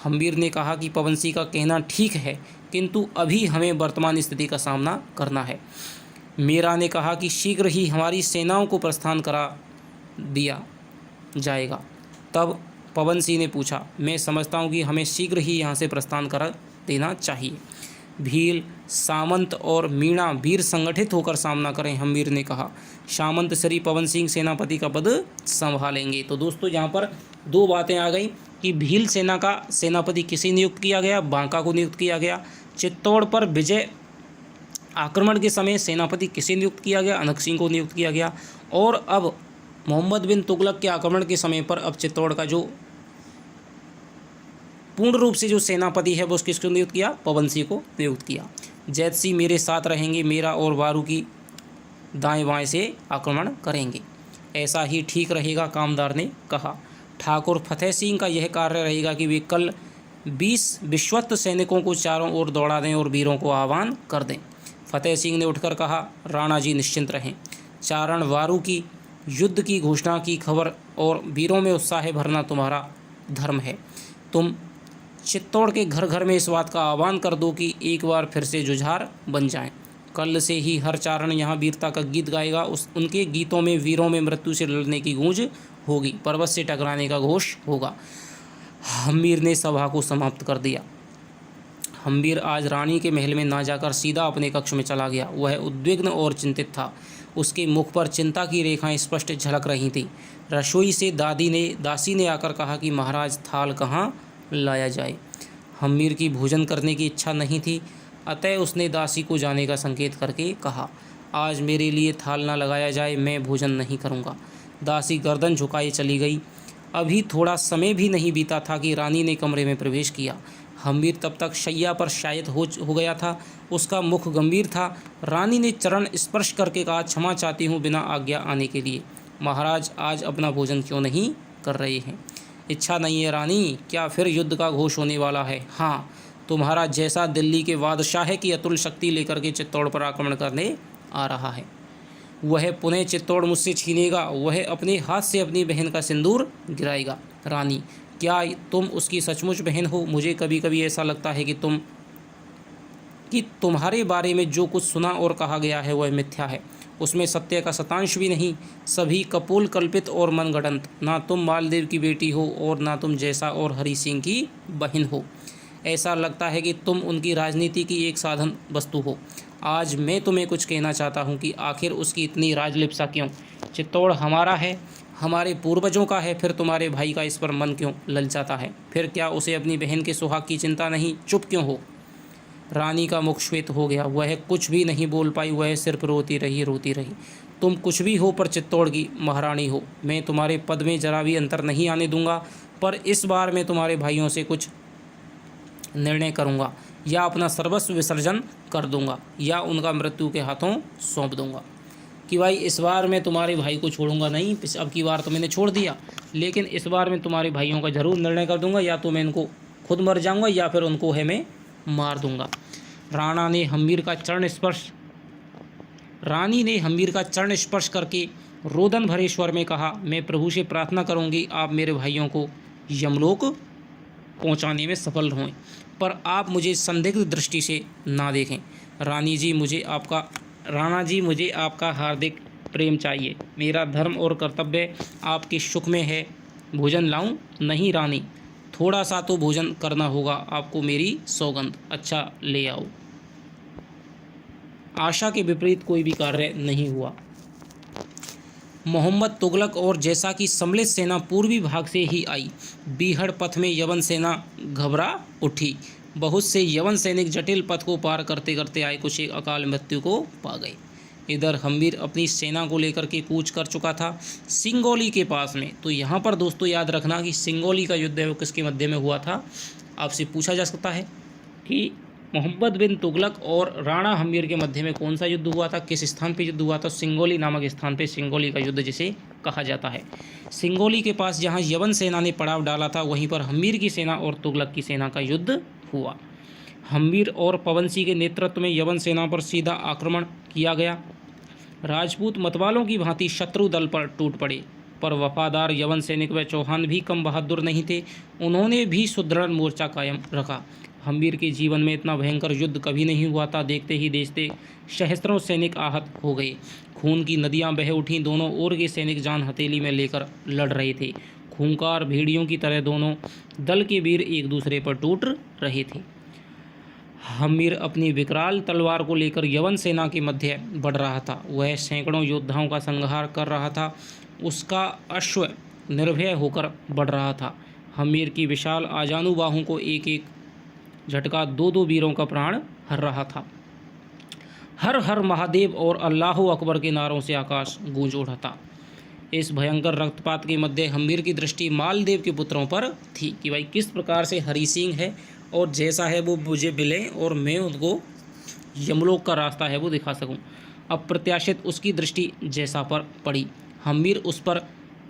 हम्बीर ने कहा कि पवन सिंह का कहना ठीक है, किंतु अभी हमें वर्तमान स्थिति का सामना करना है। मीरा ने कहा कि शीघ्र ही हमारी सेनाओं को प्रस्थान करा दिया जाएगा। तब पवन सिंह ने पूछा, मैं समझता हूँ कि हमें शीघ्र ही यहाँ से प्रस्थान कर देना चाहिए। भील, सामंत और मीणा वीर संगठित होकर सामना करें, हम्बीर ने कहा। सामंत श्री पवन सिंह सेनापति का पद संभालेंगे। तो दोस्तों यहाँ पर दो बातें आ गई कि भील सेना का सेनापति किसे नियुक्त किया गया? बांका को नियुक्त किया गया। चित्तौड़ पर विजय आक्रमण के समय सेनापति किसे नियुक्त किया गया? अनंग सिंह को नियुक्त किया गया। और अब मोहम्मद बिन तुगलक के आक्रमण के समय पर अब चित्तौड़ का जो पूर्ण रूप से जो सेनापति है वो किसको नियुक्त किया? पवन सिंह को नियुक्त किया। जैत सिंह मेरे साथ रहेंगे, मेरा और वारू की दाएं बाएं से आक्रमण करेंगे। ऐसा ही ठीक रहेगा, कामदार ने कहा। ठाकुर फतेह सिंह का यह कार्य रहेगा कि वे कल 20 विश्वस्त सैनिकों को चारों ओर दौड़ा दें और वीरों को आह्वान कर दें। फतेह सिंह ने उठकर कहा, राणा जी निश्चिंत रहें। चारण वारू की युद्ध की घोषणा की खबर और वीरों में उत्साह भरना तुम्हारा धर्म है। तुम चित्तौड़ के घर घर में इस बात का आह्वान कर दो कि एक बार फिर से जुझार बन जाएं। कल से ही हर चारण यहाँ वीरता का गीत गाएगा। उनके गीतों में वीरों में मृत्यु से लड़ने की गूंज होगी, पर्वत से टकराने का घोष होगा। हम्बीर ने सभा को समाप्त कर दिया। हम्बीर आज रानी के महल में ना जाकर सीधा अपने कक्ष में चला गया। वह उद्विग्न और चिंतित था। उसके मुख पर चिंता की रेखाएं स्पष्ट झलक रही थीं। रसोई से दासी ने आकर कहा कि महाराज थाल कहाँ लाया जाए। हम्बीर की भोजन करने की इच्छा नहीं थी, अतः उसने दासी को जाने का संकेत करके कहा, आज मेरे लिए थाल ना लगाया जाए, मैं भोजन नहीं करूँगा। दासी गर्दन झुकाए चली गई। अभी थोड़ा समय भी नहीं बीता था कि रानी ने कमरे में प्रवेश किया। हम्बीर तब तक शैया पर शायद हो गया था। उसका मुख गंभीर था। रानी ने चरण स्पर्श करके कहा, क्षमा चाहती हूँ बिना आज्ञा आने के लिए। महाराज आज अपना भोजन क्यों नहीं कर रहे हैं? इच्छा नहीं है रानी? क्या फिर युद्ध का घोष होने वाला है? हाँ, तुम्हारा जैसा दिल्ली के बादशाह की अतुल शक्ति लेकर के चित्तौड़ पर आक्रमण करने आ रहा है। वह पुनः चित्तौड़ मुझसे छीनेगा। वह अपने हाथ से अपनी बहन का सिंदूर गिराएगा। रानी, क्या तुम उसकी सचमुच बहन हो? मुझे कभी कभी ऐसा लगता है कि तुम्हारे बारे में जो कुछ सुना और कहा गया है वह मिथ्या है। उसमें सत्य का शतांश भी नहीं। सभी कपोल कल्पित और मनगढ़ंत। ना तुम मालदेव की बेटी हो और ना तुम जैसा और हरि सिंह की बहन हो। ऐसा लगता है कि तुम उनकी राजनीति की एक साधन वस्तु हो। आज मैं तुम्हें कुछ कहना चाहता हूँ कि आखिर उसकी इतनी राजलिप्सा क्यों? चित्तौड़ हमारा है, हमारे पूर्वजों का है, फिर तुम्हारे भाई का इस पर मन क्यों ललचाता है? फिर क्या उसे अपनी बहन के सुहाग की चिंता नहीं? चुप क्यों हो? रानी का मुख श्वेत हो गया। वह कुछ भी नहीं बोल पाई। वह सिर्फ रोती रही। तुम कुछ भी हो पर चित्तौड़ की महारानी हो। मैं तुम्हारे पद में जरा भी अंतर नहीं आने दूंगा, पर इस बार मैं तुम्हारे भाइयों से कुछ निर्णय करूंगा। या अपना सर्वस्व विसर्जन कर दूंगा या उनका मृत्यु के हाथों सौंप दूंगा। कि भाई इस बार मैं तुम्हारे भाई को छोड़ूंगा नहीं। अब की बार तो मैंने छोड़ दिया, लेकिन इस बार मैं तुम्हारे भाइयों का जरूर निर्णय कर दूंगा। या तो मैं इनको खुद मर जाऊंगा या फिर उनको है मैं मार दूंगा। राणा ने हम्बीर का चरण स्पर्श रानी ने हम्मीर का चरण स्पर्श करके रोदन भरे स्वर में कहा, मैं प्रभु से प्रार्थना करूंगी आप मेरे भाइयों को यमलोक पहुंचाने में सफल हों, पर आप मुझे संदिग्ध दृष्टि से ना देखें। राणा जी मुझे आपका हार्दिक प्रेम चाहिए। मेरा धर्म और कर्तव्य आपके सुख में है। भोजन लाऊं? नहीं रानी, थोड़ा सा तो भोजन करना होगा, आपको मेरी सौगंध। अच्छा ले आओ। आशा के विपरीत कोई भी कार्य नहीं हुआ। मोहम्मद तुगलक और जैसा की सम्मिलित सेना पूर्वी भाग से ही आई। बीहड़ पथ में यवन सेना घबरा उठी। बहुत से यवन सैनिक जटिल पथ को पार करते करते आए, कुछ एक अकाल मृत्यु को पा गए। इधर हम्मीर अपनी सेना को लेकर के कूच कर चुका था सिंगोली के पास में। तो यहाँ पर दोस्तों याद रखना कि सिंगोली का युद्ध है वो किसके मध्य में हुआ था। आपसे पूछा जा सकता है कि मोहम्मद बिन तुगलक और राणा हम्मीर के मध्य में कौन सा युद्ध हुआ था, किस स्थान पे युद्ध हुआ था। सिंगोली नामक स्थान पे सिंगोली का युद्ध जिसे कहा जाता है। सिंगोली के पास जहाँ यवन सेना ने पड़ाव डाला था, वहीं पर हम्मीर की सेना और तुगलक की सेना का युद्ध हुआ। हम्मीर और पवन सिंह के नेतृत्व में यवन सेना पर सीधा आक्रमण किया गया। राजपूत मतवालों की भांति शत्रु दल पर टूट पड़े, पर वफादार यवन सैनिक व चौहान भी कम बहादुर नहीं थे। उन्होंने भी सुदृढ़ मोर्चा कायम रखा। हम्मीर के जीवन में इतना भयंकर युद्ध कभी नहीं हुआ था। देखते ही देखते सहस्त्रों सैनिक आहत हो गए। खून की नदियां बह उठीं। दोनों ओर के सैनिक जान हथेली में लेकर लड़ रहे थे। खूंखार भेड़ियों की तरह दोनों दल के वीर एक दूसरे पर टूट रहे थे। हम्मीर अपनी विकराल तलवार को लेकर यवन सेना के मध्य बढ़ रहा था। वह सैकड़ों योद्धाओं का संहार कर रहा था। उसका अश्व निर्भय होकर बढ़ रहा था। हम्मीर की विशाल आजानु बाहों को एक एक झटका दो दो वीरों का प्राण हर रहा था। हर हर महादेव और अल्लाह अकबर के नारों से आकाश गूंज उठा था। इस भयंकर रक्तपात के मध्य हम्मीर की दृष्टि मालदेव के पुत्रों पर थी कि भाई किस प्रकार से हरि सिंह है और जैसा है वो मुझे मिले और मैं उनको यमलोक का रास्ता है वो दिखा सकूं। अप्रत्याशित उसकी दृष्टि जैसा पर पड़ी। हम्मीर उस पर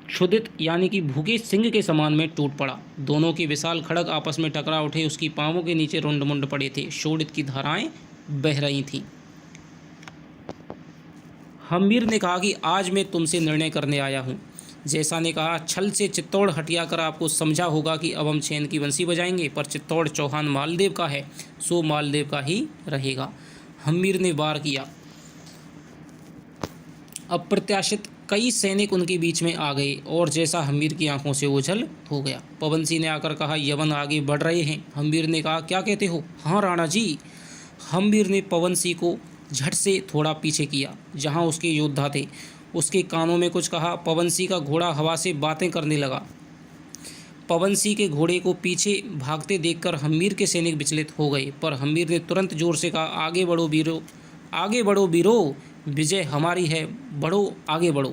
क्षुधित यानी कि भूखे सिंह के समान में टूट पड़ा। दोनों के विशाल खड़ग आपस में टकरा उठे। उसकी पांवों के नीचे रुंड मुंड पड़े थे। शोणित की धाराएं बह रही थीं। हम्मीर ने कहा कि आज मैं तुमसे निर्णय करने आया हूँ। जैसा ने कहा, छल से चित्तौड़ हटिया कर आपको समझा होगा कि अब हम छेन की बंसी बजाएंगे, पर चित्तौड़ चौहान मालदेव का है, सो मालदेव का ही रहेगा। हम्मीर ने वार किया। अप्रत्याशित कई सैनिक उनके बीच में आ गए और जैसा हम्मीर की आंखों से ओझल हो गया। पवन सिंह ने आकर कहा, यवन आगे बढ़ रहे हैं। हम्मीर ने कहा, क्या कहते हो? हाँ राणा जी। हम्मीर ने पवन सिंह को झट से थोड़ा पीछे किया जहां उसके योद्धा थे। उसके कानों में कुछ कहा। पवन सिंह का घोड़ा हवा से बातें करने लगा। पवन सिंह के घोड़े को पीछे भागते देखकर हम्मीर के सैनिक विचलित हो गए, पर हम्मीर ने तुरंत जोर से कहा, आगे बढ़ो वीरो, आगे बढ़ो वीरो, विजय हमारी है, बढ़ो आगे बढ़ो।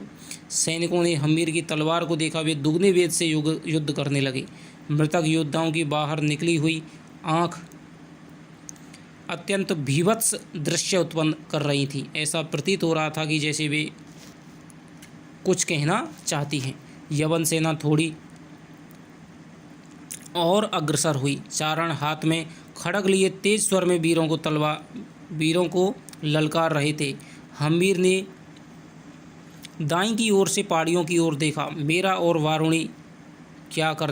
सैनिकों ने हम्मीर की तलवार को देखा। वे दुगने वेग से युद्ध करने लगे। मृतक योद्धाओं की बाहर निकली हुई आँख अत्यंत भीभत्स दृश्य उत्पन्न कर रही थी। ऐसा प्रतीत हो रहा था कि जैसे वे कुछ कहना चाहती हैं। यवन सेना थोड़ी और अग्रसर हुई। चारण हाथ में खड़ग लिए तेज स्वर में वीरों को ललकार रहे थे। हम्मीर ने दाईं की ओर से पहाड़ियों की ओर देखा। मेरा और वारुणी क्या कर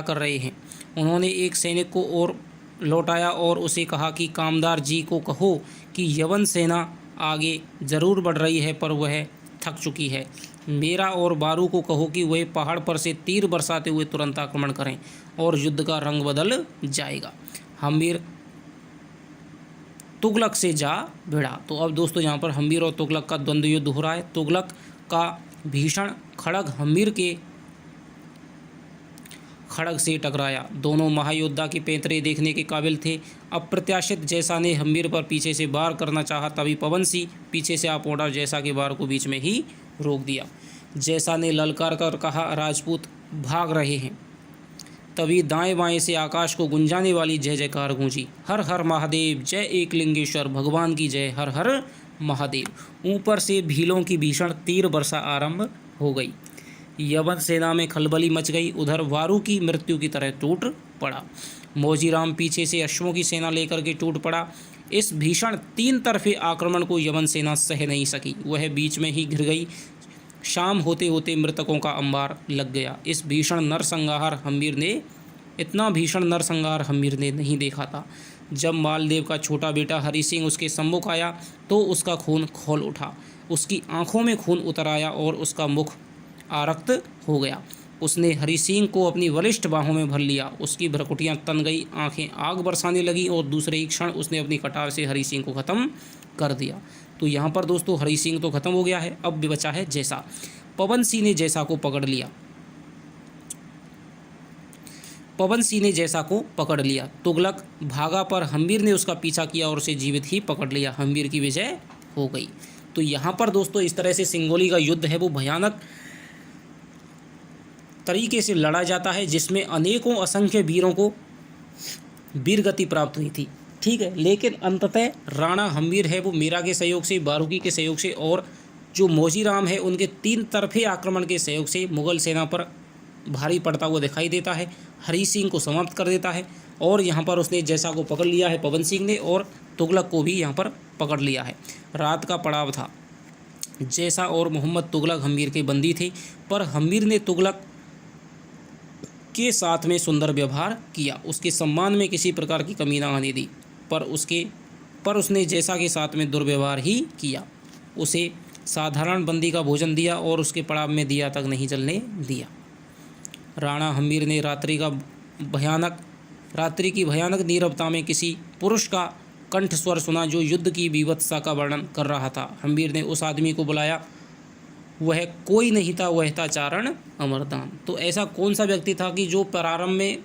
रहे हैं? उन्होंने एक सैनिक को और लौटाया और उसे कहा कि कामदार जी को कहो कि यवन सेना आगे जरूर बढ़ रही है, पर वह थक चुकी है। मेरा और बारू को कहो कि वह पहाड़ पर से तीर बरसाते हुए तुरंत आक्रमण करें और युद्ध का रंग बदल जाएगा। हम्मीर तुगलक से जा भिड़ा। तो अब दोस्तों यहाँ पर हम्मीर और तुगलक का द्वंद्व युद्ध हो रहा है। तुगलक का भीषण खड़ग हम्मीर के खड़ग से टकराया। दोनों महायोद्धा के पैंतरे देखने के काबिल थे। अप्रत्याशित जैसा ने हम्मीर पर पीछे से वार करना चाहा, तभी पवन सिंह पीछे से आ पहुंचा। जैसा के वार को बीच में ही रोक दिया। जैसा ने ललकार कर कहा, राजपूत भाग रहे हैं। तभी दाएं बाएं से आकाश को गुंजाने वाली जय जयकार गूंजी। हर हर महादेव, जय एकलिंगेश्वर भगवान की जय, हर हर महादेव। ऊपर से भीलों की भीषण तीर वर्षा आरंभ हो गई। यवन सेना में खलबली मच गई। उधर वारू की मृत्यु की तरह टूट पड़ा। मौजीराम पीछे से अश्वों की सेना लेकर के टूट पड़ा। इस भीषण तीन तरफे आक्रमण को यमन सेना सह नहीं सकी, वह बीच में ही घिर गई। शाम होते होते मृतकों का अंबार लग गया। इतना भीषण नरसंहार हम्मीर ने नहीं देखा था। जब मालदेव का छोटा बेटा हरि सिंह उसके सम्मुख आया तो उसका खून खौल उठा, उसकी आंखों में खून उतर आया और उसका मुख आरक्त हो गया। उसने हरि सिंह को अपनी बलिष्ठ बाहों में भर लिया, उसकी भ्रकुटियां तन गई, आंखें आग बरसाने लगी और दूसरे ही क्षण उसने अपनी कटार से हरि सिंह को खत्म कर दिया। तो यहाँ पर दोस्तों हरि सिंह तो खत्म हो गया है, अब भी बचा है जैसा। पवन सिंह ने जैसा को पकड़ लिया। तुगलक भागा पर हम्मीर ने उसका पीछा किया और उसे जीवित ही पकड़ लिया। हम्मीर की विजय हो गई। तो यहाँ पर दोस्तों इस तरह से सिंगोली का युद्ध है वो भयानक तरीके से लड़ा जाता है, जिसमें अनेकों असंख्य वीरों को वीरगति प्राप्त हुई थी। ठीक है, लेकिन अंततः राणा हम्मीर है वो मीरा के सहयोग से, बारूकी के सहयोग से और जो मौजीराम है उनके तीन तरफे आक्रमण के सहयोग से मुगल सेना पर भारी पड़ता हुआ दिखाई देता है, हरि सिंह को समाप्त कर देता है। और यहाँ पर उसने जैसा को पकड़ लिया है पवन सिंह ने, और तुगलक को भी यहाँ पर पकड़ लिया है। रात का पड़ाव था। जैसा और मोहम्मद तुगलक हम्मीर के बंदी थे, पर हम्मीर ने तुगलक के साथ में सुंदर व्यवहार किया, उसके सम्मान में किसी प्रकार की कमी ना आने दी, पर उसने जैसा के साथ में दुर्व्यवहार ही किया। उसे साधारण बंदी का भोजन दिया और उसके पड़ाव में दिया तक नहीं जलने दिया। राणा हम्मीर ने रात्रि की भयानक नीरवता में किसी पुरुष का कंठ स्वर सुना जो युद्ध की बीभत्सता का वर्णन कर रहा था। हम्मीर ने उस आदमी को बुलाया, वह कोई नहीं था, वह था चारण अमरदान। तो ऐसा कौन सा व्यक्ति था कि जो प्रारंभ में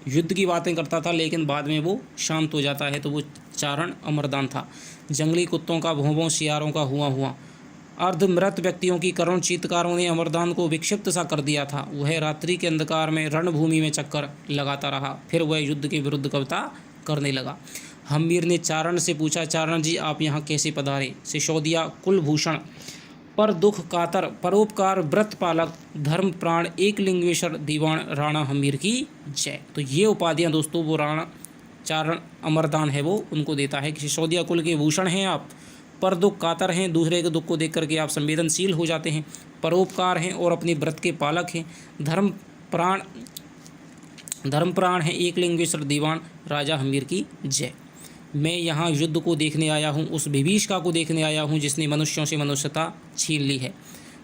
युद्ध की बातें करता था लेकिन बाद में वो शांत हो जाता है, तो वो चारण अमरदान था। जंगली कुत्तों का भौं भौं, शियारों का हुआ अर्धमृत व्यक्तियों की करुण चीत्कारों ने अमरदान को विक्षिप्त सा कर दिया था। वह रात्रि के अंधकार में रणभूमि में चक्कर लगाता रहा, फिर वह युद्ध के विरुद्ध कविता करने लगा। हम्मीर ने चारण से पूछा, चारण जी आप यहाँ कैसे पधारे? सिसोदिया कुलभूषण, पर दुख कातर, परोपकार व्रत पालक, धर्म प्राण, एक लिंगेश्वर दीवान राणा हम्मीर की जय। तो ये उपाधियाँ दोस्तों वो राणा चारण अमरदान है वो उनको देता है कि सिसोदिया कुल के भूषण हैं आप, पर दुख कातर हैं, दूसरे के दुख को देख करके आप संवेदनशील हो जाते हैं, परोपकार हैं और अपने व्रत के पालक हैं, धर्म प्राण हैं, एक लिंगेश्वर दीवान राजा हम्मीर की जय। मैं यहाँ युद्ध को देखने आया हूँ, उस विभीषिका को देखने आया हूँ जिसने मनुष्यों से मनुष्यता छीन ली है।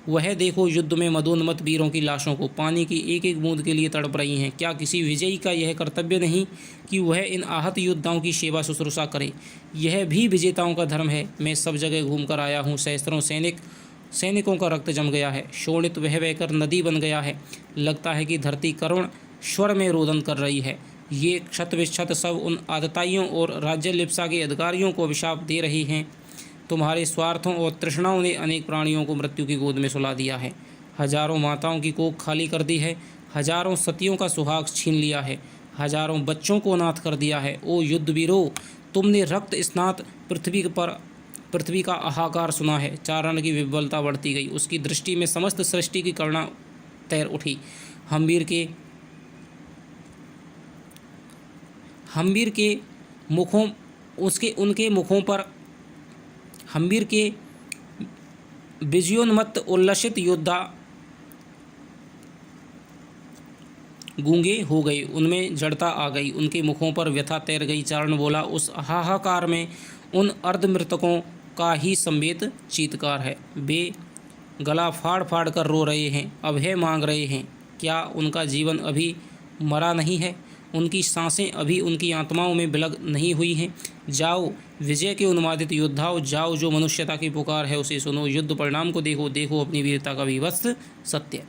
वह देखो युद्ध में मदोन्मत्त वीरों की लाशों को पानी की एक एक बूंद के लिए तड़प रही हैं। क्या किसी विजयी का यह कर्तव्य नहीं कि वह इन आहत योद्धाओं की सेवा शुश्रूषा करे? यह भी विजेताओं का धर्म है। मैं सब जगह घूमकर आया हूँ, सहस्त्रों सैनिकों का रक्त जम गया है, शोणित वह बहकर नदी बन गया है। लगता है कि धरती करुण स्वर में रोदन कर रही है। ये क्षत विक्षत सब उन आतताइयों और राज्य लिप्सा के अधिकारियों को अभिशाप दे रही हैं। तुम्हारे स्वार्थों और तृष्णाओं ने अनेक प्राणियों को मृत्यु की गोद में सुला दिया है, हजारों माताओं की कोख खाली कर दी है, हजारों सतियों का सुहाग छीन लिया है, हजारों बच्चों को अनाथ कर दिया है। ओ युद्धवीरों, तुमने रक्त स्नात पृथ्वी का हाहाकार सुना है। चारण की विह्वलता बढ़ती गई, उसकी दृष्टि में समस्त सृष्टि की करुणा तैर उठी। हम्मीर के मुखों उनके मुखों पर हम्मीर के विजयोन्मत्त उल्लसित योद्धा गूंगे हो गए, उनमें जड़ता आ गई, उनके मुखों पर व्यथा तैर गई। चारण बोला, उस हाहाकार में उन अर्धमृतकों का ही संवेद चीत्कार है। वे गला फाड़ फाड़ कर रो रहे हैं, अभय मांग रहे हैं। क्या उनका जीवन अभी मरा नहीं है? उनकी सांसें अभी उनकी आत्माओं में विलग नहीं हुई हैं? जाओ विजय के उन्मादित योद्धाओं, जाओ, जो मनुष्यता की पुकार है उसे सुनो, युद्ध परिणाम को देखो, देखो अपनी वीरता का विभत्स सत्य।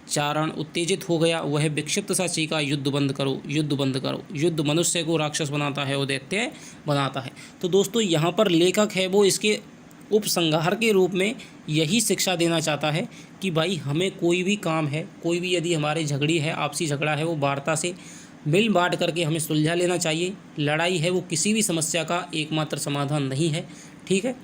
चारण उत्तेजित हो गया, वह विक्षिप्त सा चीखा, युद्ध बंद करो, युद्ध बंद करो। युद्ध मनुष्य को राक्षस बनाता है और दैत्य बनाता है। तो दोस्तों यहाँ पर लेखक है वो इसके उपसंहार के रूप में यही शिक्षा देना चाहता है कि भाई हमें कोई भी काम है, कोई भी यदि हमारे झगड़ी है, आपसी झगड़ा है, वो वार्ता से मिल बांट करके हमें सुलझा लेना चाहिए। लड़ाई है वो किसी भी समस्या का एकमात्र समाधान नहीं है। ठीक है,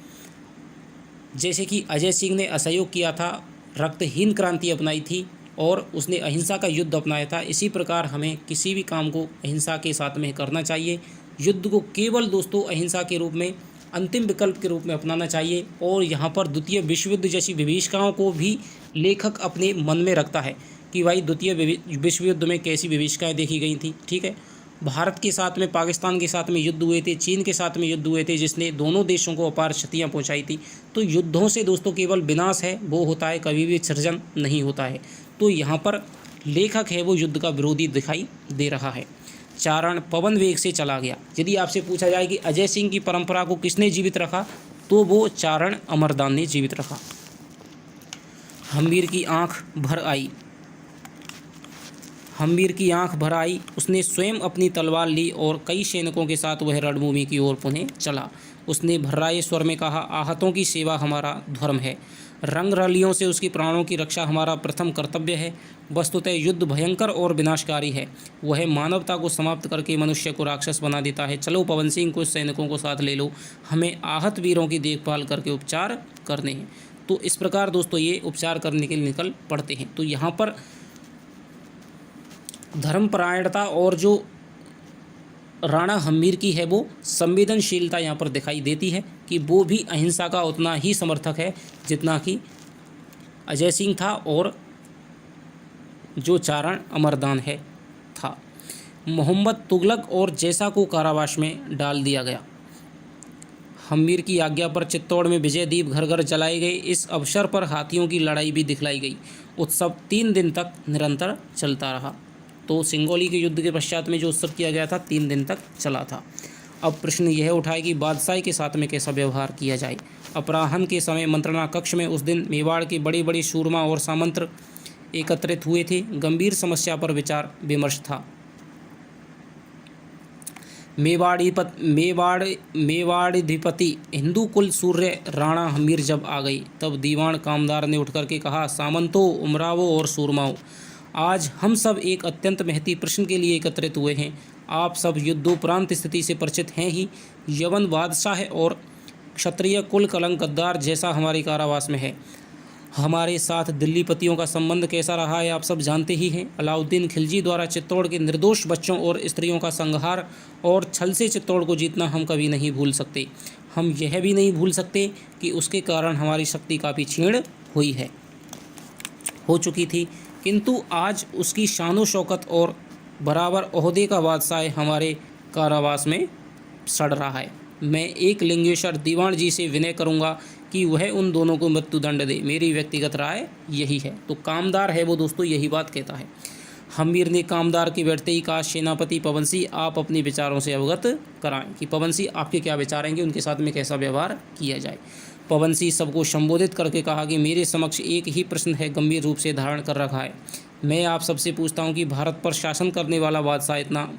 जैसे कि अजय सिंह ने असहयोग किया था, रक्तहीन क्रांति अपनाई थी और उसने अहिंसा का युद्ध अपनाया था, इसी प्रकार हमें किसी भी काम को अहिंसा के साथ में करना चाहिए। युद्ध को केवल दोस्तों अहिंसा के रूप में, अंतिम विकल्प के रूप में अपनाना चाहिए। और यहाँ पर द्वितीय विश्व युद्ध जैसी विभीषिकाओं को भी लेखक अपने मन में रखता है कि भाई द्वितीय विश्व युद्ध में कैसी विभीषिकाएँ देखी गई थी। ठीक है, भारत के साथ में, पाकिस्तान के साथ में युद्ध हुए थे, चीन के साथ में युद्ध हुए थे, जिसने दोनों देशों को अपार क्षतियाँ पहुँचाई थी। तो युद्धों से दोस्तों केवल विनाश है वो होता है, कभी भी सृजन नहीं होता है। तो यहाँ पर लेखक है वो युद्ध का विरोधी दिखाई दे रहा है। चारण पवन वेग से चला गया। यदि आपसे पूछा जाए कि अजय सिंह की परंपरा को किसने जीवित रखा, तो वो चारण अमरदान ने जीवित रखा। हम्बीर की आंख भर आई। हम्बीर की आंख भर आई, उसने स्वयं अपनी तलवार ली और कई सैनिकों के साथ वह रणभूमि की ओर पुनः चला। उसने भर्राए स्वर में कहा, आहतों की सेवा हमारा धर्म है, रंग रलियों से उसकी प्राणों की रक्षा हमारा प्रथम कर्तव्य है। वस्तुतः युद्ध भयंकर और विनाशकारी है, वह मानवता को समाप्त करके मनुष्य को राक्षस बना देता है। चलो पवन सिंह, कुछ सैनिकों को साथ ले लो, हमें आहत वीरों की देखभाल करके उपचार करने हैं। तो इस प्रकार दोस्तों ये उपचार करने के लिए निकल पड़ते हैं। तो यहाँ पर धर्मपरायणता और जो राणा हम्बीर की है वो संवेदनशीलता यहाँ पर दिखाई देती है कि वो भी अहिंसा का उतना ही समर्थक है जितना कि अजय सिंह था और जो चारण अमरदान है था। मोहम्मद तुगलक और जैसा को कारावास में डाल दिया गया। हम्बीर की आज्ञा पर चित्तौड़ में विजय दीप घर घर जलाए गए। इस अवसर पर हाथियों की लड़ाई भी दिखलाई गई। उत्सव 3 दिन तक निरंतर चलता रहा। तो सिंगोली के युद्ध के पश्चात में जो उत्सव किया गया था 3 दिन तक चला था। अब प्रश्न यह उठा है कि बादशाह के साथ में कैसा व्यवहार किया जाए। अपराह्न के समय मंत्रणा कक्ष में उस दिन मेवाड़ के बड़े बड़े सूरमा और सामंत एकत्रित हुए थे। गंभीर समस्या पर विचार विमर्श था। मेवाड़ाधिपति हिंदू कुल सूर्य राणा हम्बीर जब आ गई, तब दीवान कामदार ने उठकर के कहा, सामंतों, उमरावों और सूरमाओं, आज हम सब एक अत्यंत महती प्रश्न के लिए एकत्रित हुए हैं। आप सब युद्धोपरांत स्थिति से परिचित हैं ही। यवन बादशाह है और क्षत्रिय कुल कलंक गद्दार जैसा हमारे कारावास में है। हमारे साथ दिल्लीपतियों का संबंध कैसा रहा है आप सब जानते ही हैं। अलाउद्दीन खिलजी द्वारा चित्तौड़ के निर्दोष बच्चों और स्त्रियों का संहार और छल से चित्तौड़ को जीतना हम कभी नहीं भूल सकते। हम यह भी नहीं भूल सकते कि उसके कारण हमारी शक्ति काफ़ी क्षीण हो चुकी थी, किंतु आज उसकी शानो शौकत और बराबर ओहदे का बादशाह हमारे कारावास में सड़ रहा है। मैं एक लिंगेश्वर दीवान जी से विनय करूंगा कि वह उन दोनों को मृत्युदंड दे। मेरी व्यक्तिगत राय यही है। तो कामदार है वो दोस्तों यही बात कहता है। हम्बीर ने कामदार के बैठते ही कहा, सेनापति पवन सिंह, आप अपने विचारों से अवगत कराएं कि पवन सिंह आपके क्या विचार हैं, उनके साथ में कैसा व्यवहार किया जाए। पवन सिंह सबको संबोधित करके कहा कि मेरे समक्ष एक ही प्रश्न है, गंभीर रूप से धारण कर रखा है। मैं आप सबसे पूछता हूं कि भारत पर शासन करने वाला बादशाह इतना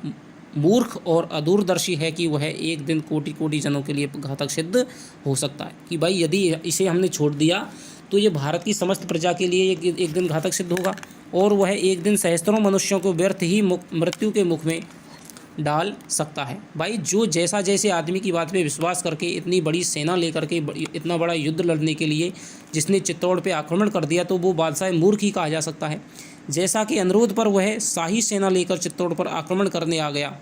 मूर्ख और अदूरदर्शी है कि वह एक दिन कोटि कोटि जनों के लिए घातक सिद्ध हो सकता है। कि भाई यदि इसे हमने छोड़ दिया तो ये भारत की समस्त प्रजा के लिए एक दिन घातक सिद्ध होगा और वह एक दिन सहस्त्रों मनुष्यों को व्यर्थ ही मृत्यु के मुख में डाल सकता है। भाई जो जैसे आदमी की बात पे विश्वास करके इतनी बड़ी सेना लेकर के इतना बड़ा युद्ध लड़ने के लिए जिसने चित्तौड़ पे आक्रमण कर दिया, तो वो बादशाह मूर्ख ही कहा जा सकता है। जैसा कि अनुरोध पर वह शाही सेना लेकर चित्तौड़ पर आक्रमण करने आ गया,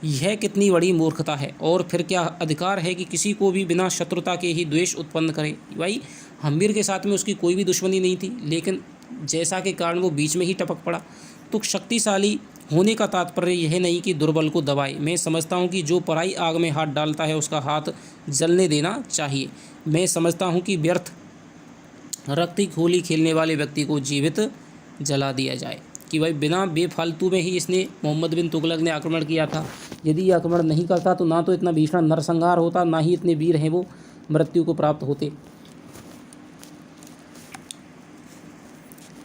यह कितनी बड़ी मूर्खता है। और फिर क्या अधिकार है कि किसी को भी बिना शत्रुता के ही द्वेष उत्पन्न करे। भाई हम्बीर के साथ में उसकी कोई भी दुश्मनी नहीं थी, लेकिन जैसा के कारण वो बीच में ही टपक पड़ा। तो शक्तिशाली होने का तात्पर्य यह नहीं कि दुर्बल को दबाए। मैं समझता हूँ कि जो पराई आग में हाथ डालता है उसका हाथ जलने देना चाहिए। मैं समझता हूँ कि व्यर्थ रक्त की होली खेलने वाले व्यक्ति को जीवित जला दिया जाए। कि भाई बिना बेफालतू में ही इसने मोहम्मद बिन तुगलक ने आक्रमण किया था। यदि ये आक्रमण नहीं करता तो ना तो इतना भीषण नरसंहार होता, ना ही इतने वीर हैं वो मृत्यु को प्राप्त होते।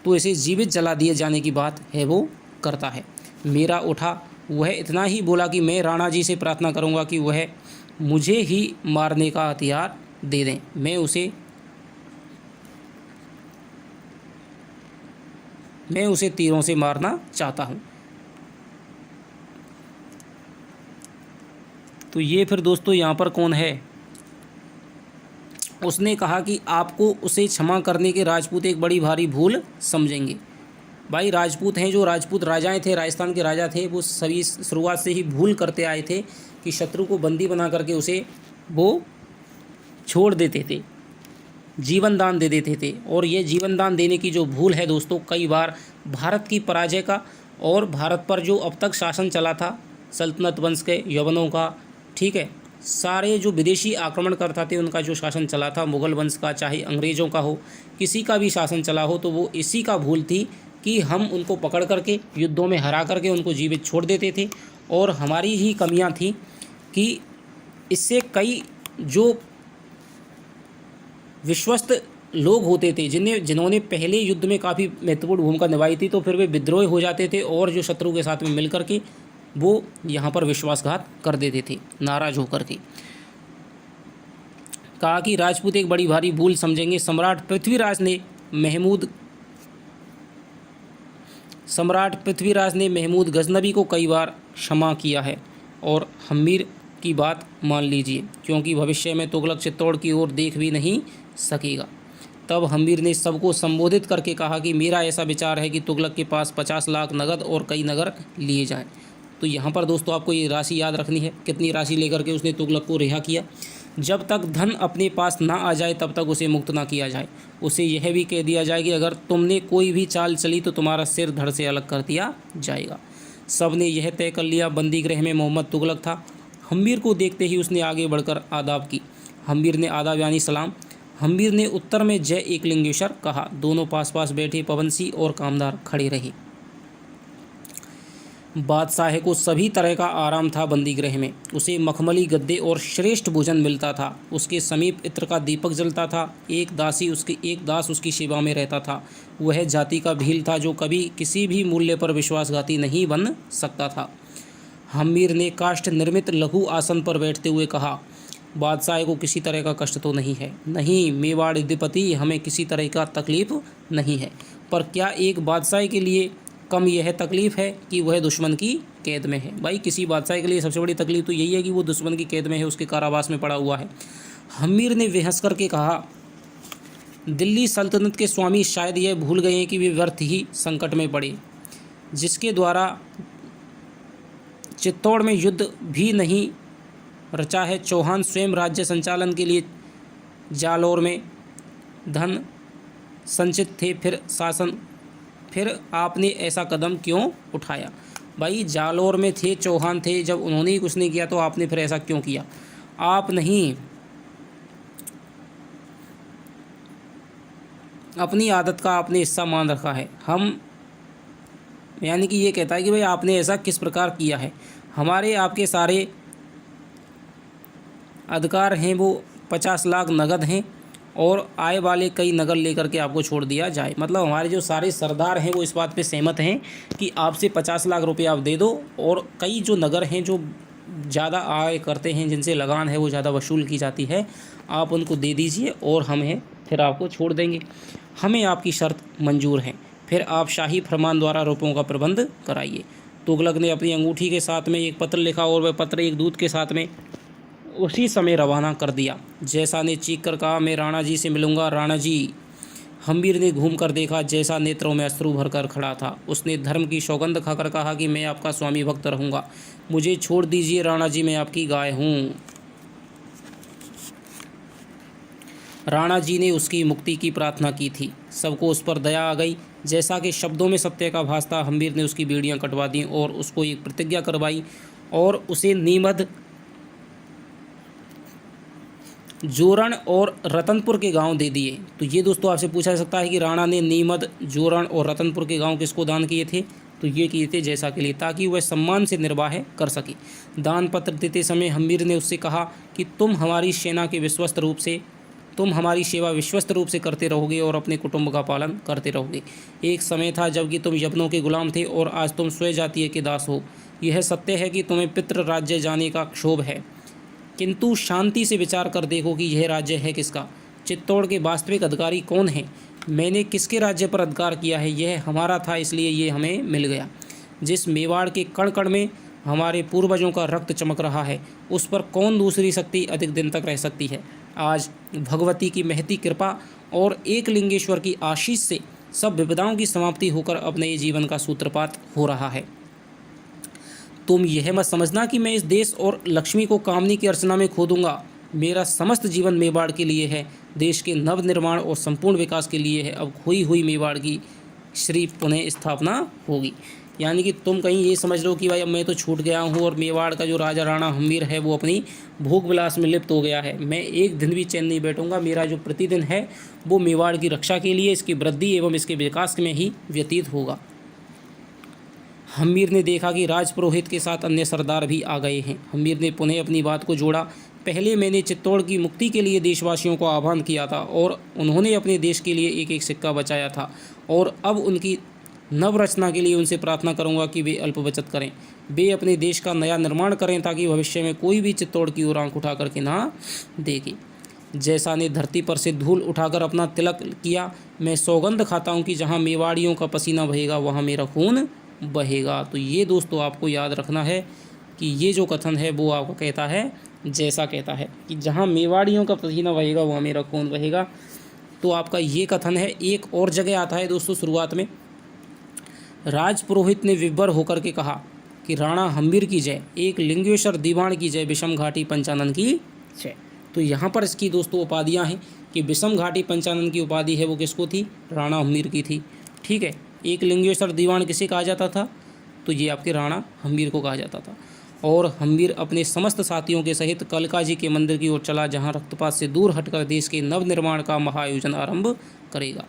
तो इसे जीवित जला दिए जाने की बात है वो करता है। मेरा उठा, वह इतना ही बोला कि मैं राणा जी से प्रार्थना करूंगा कि वह मुझे ही मारने का हथियार दे दें। मैं उसे तीरों से मारना चाहता हूं। तो ये फिर दोस्तों यहाँ पर कौन है? उसने कहा कि आपको उसे क्षमा करने के राजपूत एक बड़ी भारी भूल समझेंगे। भाई राजपूत हैं, जो राजपूत राजाएं थे, राजस्थान के राजा थे, वो सभी शुरुआत से ही भूल करते आए थे कि शत्रु को बंदी बना करके उसे वो छोड़ देते थे, जीवन दान दे देते थे। और ये जीवन दान देने की जो भूल है दोस्तों, कई बार भारत की पराजय का और भारत पर जो अब तक शासन चला था सल्तनत वंश के यवनों का, ठीक है, सारे जो विदेशी आक्रमणकर्ता थे उनका जो शासन चला था, मुग़ल वंश का, चाहे अंग्रेज़ों का हो, किसी का भी शासन चला हो, तो वो इसी का भूल थी कि हम उनको पकड़ करके युद्धों में हरा करके उनको जीवित छोड़ देते थे। और हमारी ही कमियां थी कि इससे कई जो विश्वस्त लोग होते थे जिन्होंने पहले युद्ध में काफ़ी महत्वपूर्ण भूमिका निभाई थी, तो फिर वे विद्रोही हो जाते थे और जो शत्रु के साथ में मिल करके वो यहाँ पर विश्वासघात कर देते थे, नाराज होकर के। कहा कि राजपूत एक बड़ी भारी भूल समझेंगे। सम्राट पृथ्वीराज ने महमूद गजनबी को कई बार क्षमा किया है और हम्मीर की बात मान लीजिए, क्योंकि भविष्य में तुगलक चित्तौड़ की ओर देख भी नहीं सकेगा। तब हम्मीर ने सबको संबोधित करके कहा कि मेरा ऐसा विचार है कि तुगलक के पास 50 लाख नगद और कई नगर लिए जाएं। तो यहाँ पर दोस्तों आपको ये राशि याद रखनी है, कितनी राशि लेकर के उसने तुगलक को रिहा किया। जब तक धन अपने पास ना आ जाए तब तक उसे मुक्त ना किया जाए। उसे यह भी कह दिया जाए कि अगर तुमने कोई भी चाल चली तो तुम्हारा सिर धड़ से अलग कर दिया जाएगा। सब ने यह तय कर लिया। बंदी गृह में मोहम्मद तुगलक था। हम्मीर को देखते ही उसने आगे बढ़कर आदाब की। हम्मीर ने आदाब यानी सलाम। हम्मीर ने उत्तर में जय एकलिंगेश्वर कहा। दोनों पास पास बैठे पवनसी और कामदार खड़े रहे। बादशाह को सभी तरह का आराम था। बंदी गृह में उसे मखमली गद्दे और श्रेष्ठ भोजन मिलता था। उसके समीप इत्र का दीपक जलता था। एक दास उसकी सेवा में रहता था। वह जाति का भील था जो कभी किसी भी मूल्य पर विश्वासघाती नहीं बन सकता था। हम्मीर ने काष्ठ निर्मित लघु आसन पर बैठते हुए कहा, बादशाह को किसी तरह का कष्ट तो नहीं है। नहीं मेवाड़ अधिपति, हमें किसी तरह का तकलीफ नहीं है। पर क्या एक बादशाह के लिए कम यह तकलीफ़ है कि वह दुश्मन की कैद में है। भाई किसी बादशाह के लिए सबसे बड़ी तकलीफ़ तो यही है कि वो दुश्मन की कैद में है, उसके कारावास में पड़ा हुआ है। हम्मीर ने बेहस करके कहा, दिल्ली सल्तनत के स्वामी शायद यह भूल गए हैं कि वे व्यर्थ ही संकट में पड़े, जिसके द्वारा चित्तौड़ में युद्ध भी नहीं रचा है। चौहान स्वयं राज्य संचालन के लिए जालौर में धन संचित थे, फिर आपने ऐसा कदम क्यों उठाया। भाई जालौर में थे, चौहान थे, जब उन्होंने ही कुछ नहीं किया तो आपने फिर ऐसा क्यों किया। आप नहीं, अपनी आदत का आपने हिस्सा मान रखा है। हम यानी कि ये कहता है कि भाई आपने ऐसा किस प्रकार किया है। हमारे आपके सारे अधिकार हैं वो 50 लाख नगद हैं और आय वाले कई नगर लेकर के आपको छोड़ दिया जाए। मतलब हमारे जो सारे सरदार हैं वो इस बात पे सहमत हैं कि आपसे 50 लाख रुपए आप दे दो और कई जो नगर हैं जो ज़्यादा आय करते हैं, जिनसे लगान है वो ज़्यादा वसूल की जाती है, आप उनको दे दीजिए और हमें फिर आपको छोड़ देंगे। हमें आपकी शर्त मंजूर है, फिर आप शाही फरमान द्वारा रुपयों का प्रबंध कराइए। तुगलक ने अपनी अंगूठी के साथ में एक पत्र लिखा और वह पत्र एक दूत के साथ में उसी समय रवाना कर दिया। जैसा ने चीख कर कहा, मैं राणा जी से मिलूंगा। राणा जी। हम्मीर ने घूम कर देखा। जैसा नेत्रों में अश्रु भरकर खड़ा था। उसने धर्म की सौगंध खाकर कहा कि मैं आपका स्वामी भक्त रहूँगा, मुझे छोड़ दीजिए राणा जी, मैं आपकी गाय हूँ। राणा जी ने उसकी मुक्ति की प्रार्थना की थी। सबको उस पर दया आ गई। जैसा कि शब्दों में सत्य का भास था, हम्मीर ने उसकी बेड़ियाँ कटवा दी और उसको एक प्रतिज्ञा करवाई और उसे नीमद, जोरण और रतनपुर के गांव दे दिए। तो ये दोस्तों आपसे पूछा जा सकता है कि राणा ने नीमद, जोरण और रतनपुर के गांव किसको दान किए थे। तो ये किए थे जैसा के लिए, ताकि वह सम्मान से निर्वाह कर सके। दान पत्र देते समय हम्मीर ने उससे कहा कि तुम हमारी सेवा विश्वस्त रूप से करते रहोगे और अपने कुटुंब का पालन करते रहोगे। एक समय था जबकि तुम यवनों के गुलाम थे और आज तुम स्वय जातीय के दास हो। यह सत्य है कि तुम्हें पितृ राज्य जाने का क्षोभ है, किंतु शांति से विचार कर देखो कि यह राज्य है किसका। चित्तौड़ के वास्तविक अधिकारी कौन हैं। मैंने किसके राज्य पर अधिकार किया है। यह हमारा था, इसलिए ये हमें मिल गया। जिस मेवाड़ के कण कण में हमारे पूर्वजों का रक्त चमक रहा है, उस पर कौन दूसरी शक्ति अधिक दिन तक रह सकती है। आज भगवती की महती कृपा और एकलिंगेश्वर की आशीष से सब विपदाओं की समाप्ति होकर अब नए जीवन का सूत्रपात हो रहा है। तुम यह मत समझना कि मैं इस देश और लक्ष्मी को कामनी की अर्चना में खो दूंगा। मेरा समस्त जीवन मेवाड़ के लिए है, देश के नव निर्माण और संपूर्ण विकास के लिए है। अब खोई हुई मेवाड़ की श्री पुनः स्थापना होगी। यानी कि तुम कहीं ये समझ लो कि भाई अब मैं तो छूट गया हूँ और मेवाड़ का जो राजा राणा हम्मीर है वो अपनी भोग विलास में लिप्त हो गया है। मैं एक दिन भी चैन नहीं बैठूंगा। मेरा जो प्रतिदिन है वो मेवाड़ की रक्षा के लिए, इसकी वृद्धि एवं इसके विकास में ही व्यतीत होगा। हम्मीर ने देखा कि राजपुरोहित के साथ अन्य सरदार भी आ गए हैं। हम्मीर ने पुनः अपनी बात को जोड़ा। पहले मैंने चित्तौड़ की मुक्ति के लिए देशवासियों को आह्वान किया था और उन्होंने अपने देश के लिए एक एक सिक्का बचाया था, और अब उनकी नवरचना के लिए उनसे प्रार्थना करूंगा कि वे अल्प बचत करें, वे अपने देश का नया निर्माण करें, ताकि भविष्य में कोई भी चित्तौड़ की ओर आंख उठा करके ना देखे। जैसा ने धरती पर से धूल उठाकर अपना तिलक किया, मैं सौगंध खाता हूँ कि जहाँ मेवाड़ियों का पसीना बहेगा वहाँ मेरा खून बहेगा। तो ये दोस्तों आपको याद रखना है कि ये जो कथन है वो आपको कहता है, जैसा कहता है कि जहाँ मेवाड़ियों का पसीना बहेगा वहाँ मेरा खून बहेगा। तो आपका ये कथन है। एक और जगह आता है दोस्तों शुरुआत में, राजपुरोहित ने विभ्वर होकर के कहा कि राणा हम्मीर की जय, एक लिंगेश्वर दीवान की जय, विषम घाटी पंचानन की जय। तो यहाँ पर इसकी दोस्तों उपाधियाँ हैं कि विषम घाटी पंचानन की उपाधि है वो किसको थी? राणा हम्मीर की थी। ठीक है, एक लिंगेश्वर दीवान किसे कहा जाता था? तो ये आपके राणा हम्मीर को कहा जाता था। और हम्मीर अपने समस्त साथियों के सहित कलका जी के मंदिर की ओर चला, जहाँ रक्तपात से दूर हटकर देश के नवनिर्माण का महाआयोजन आरंभ करेगा।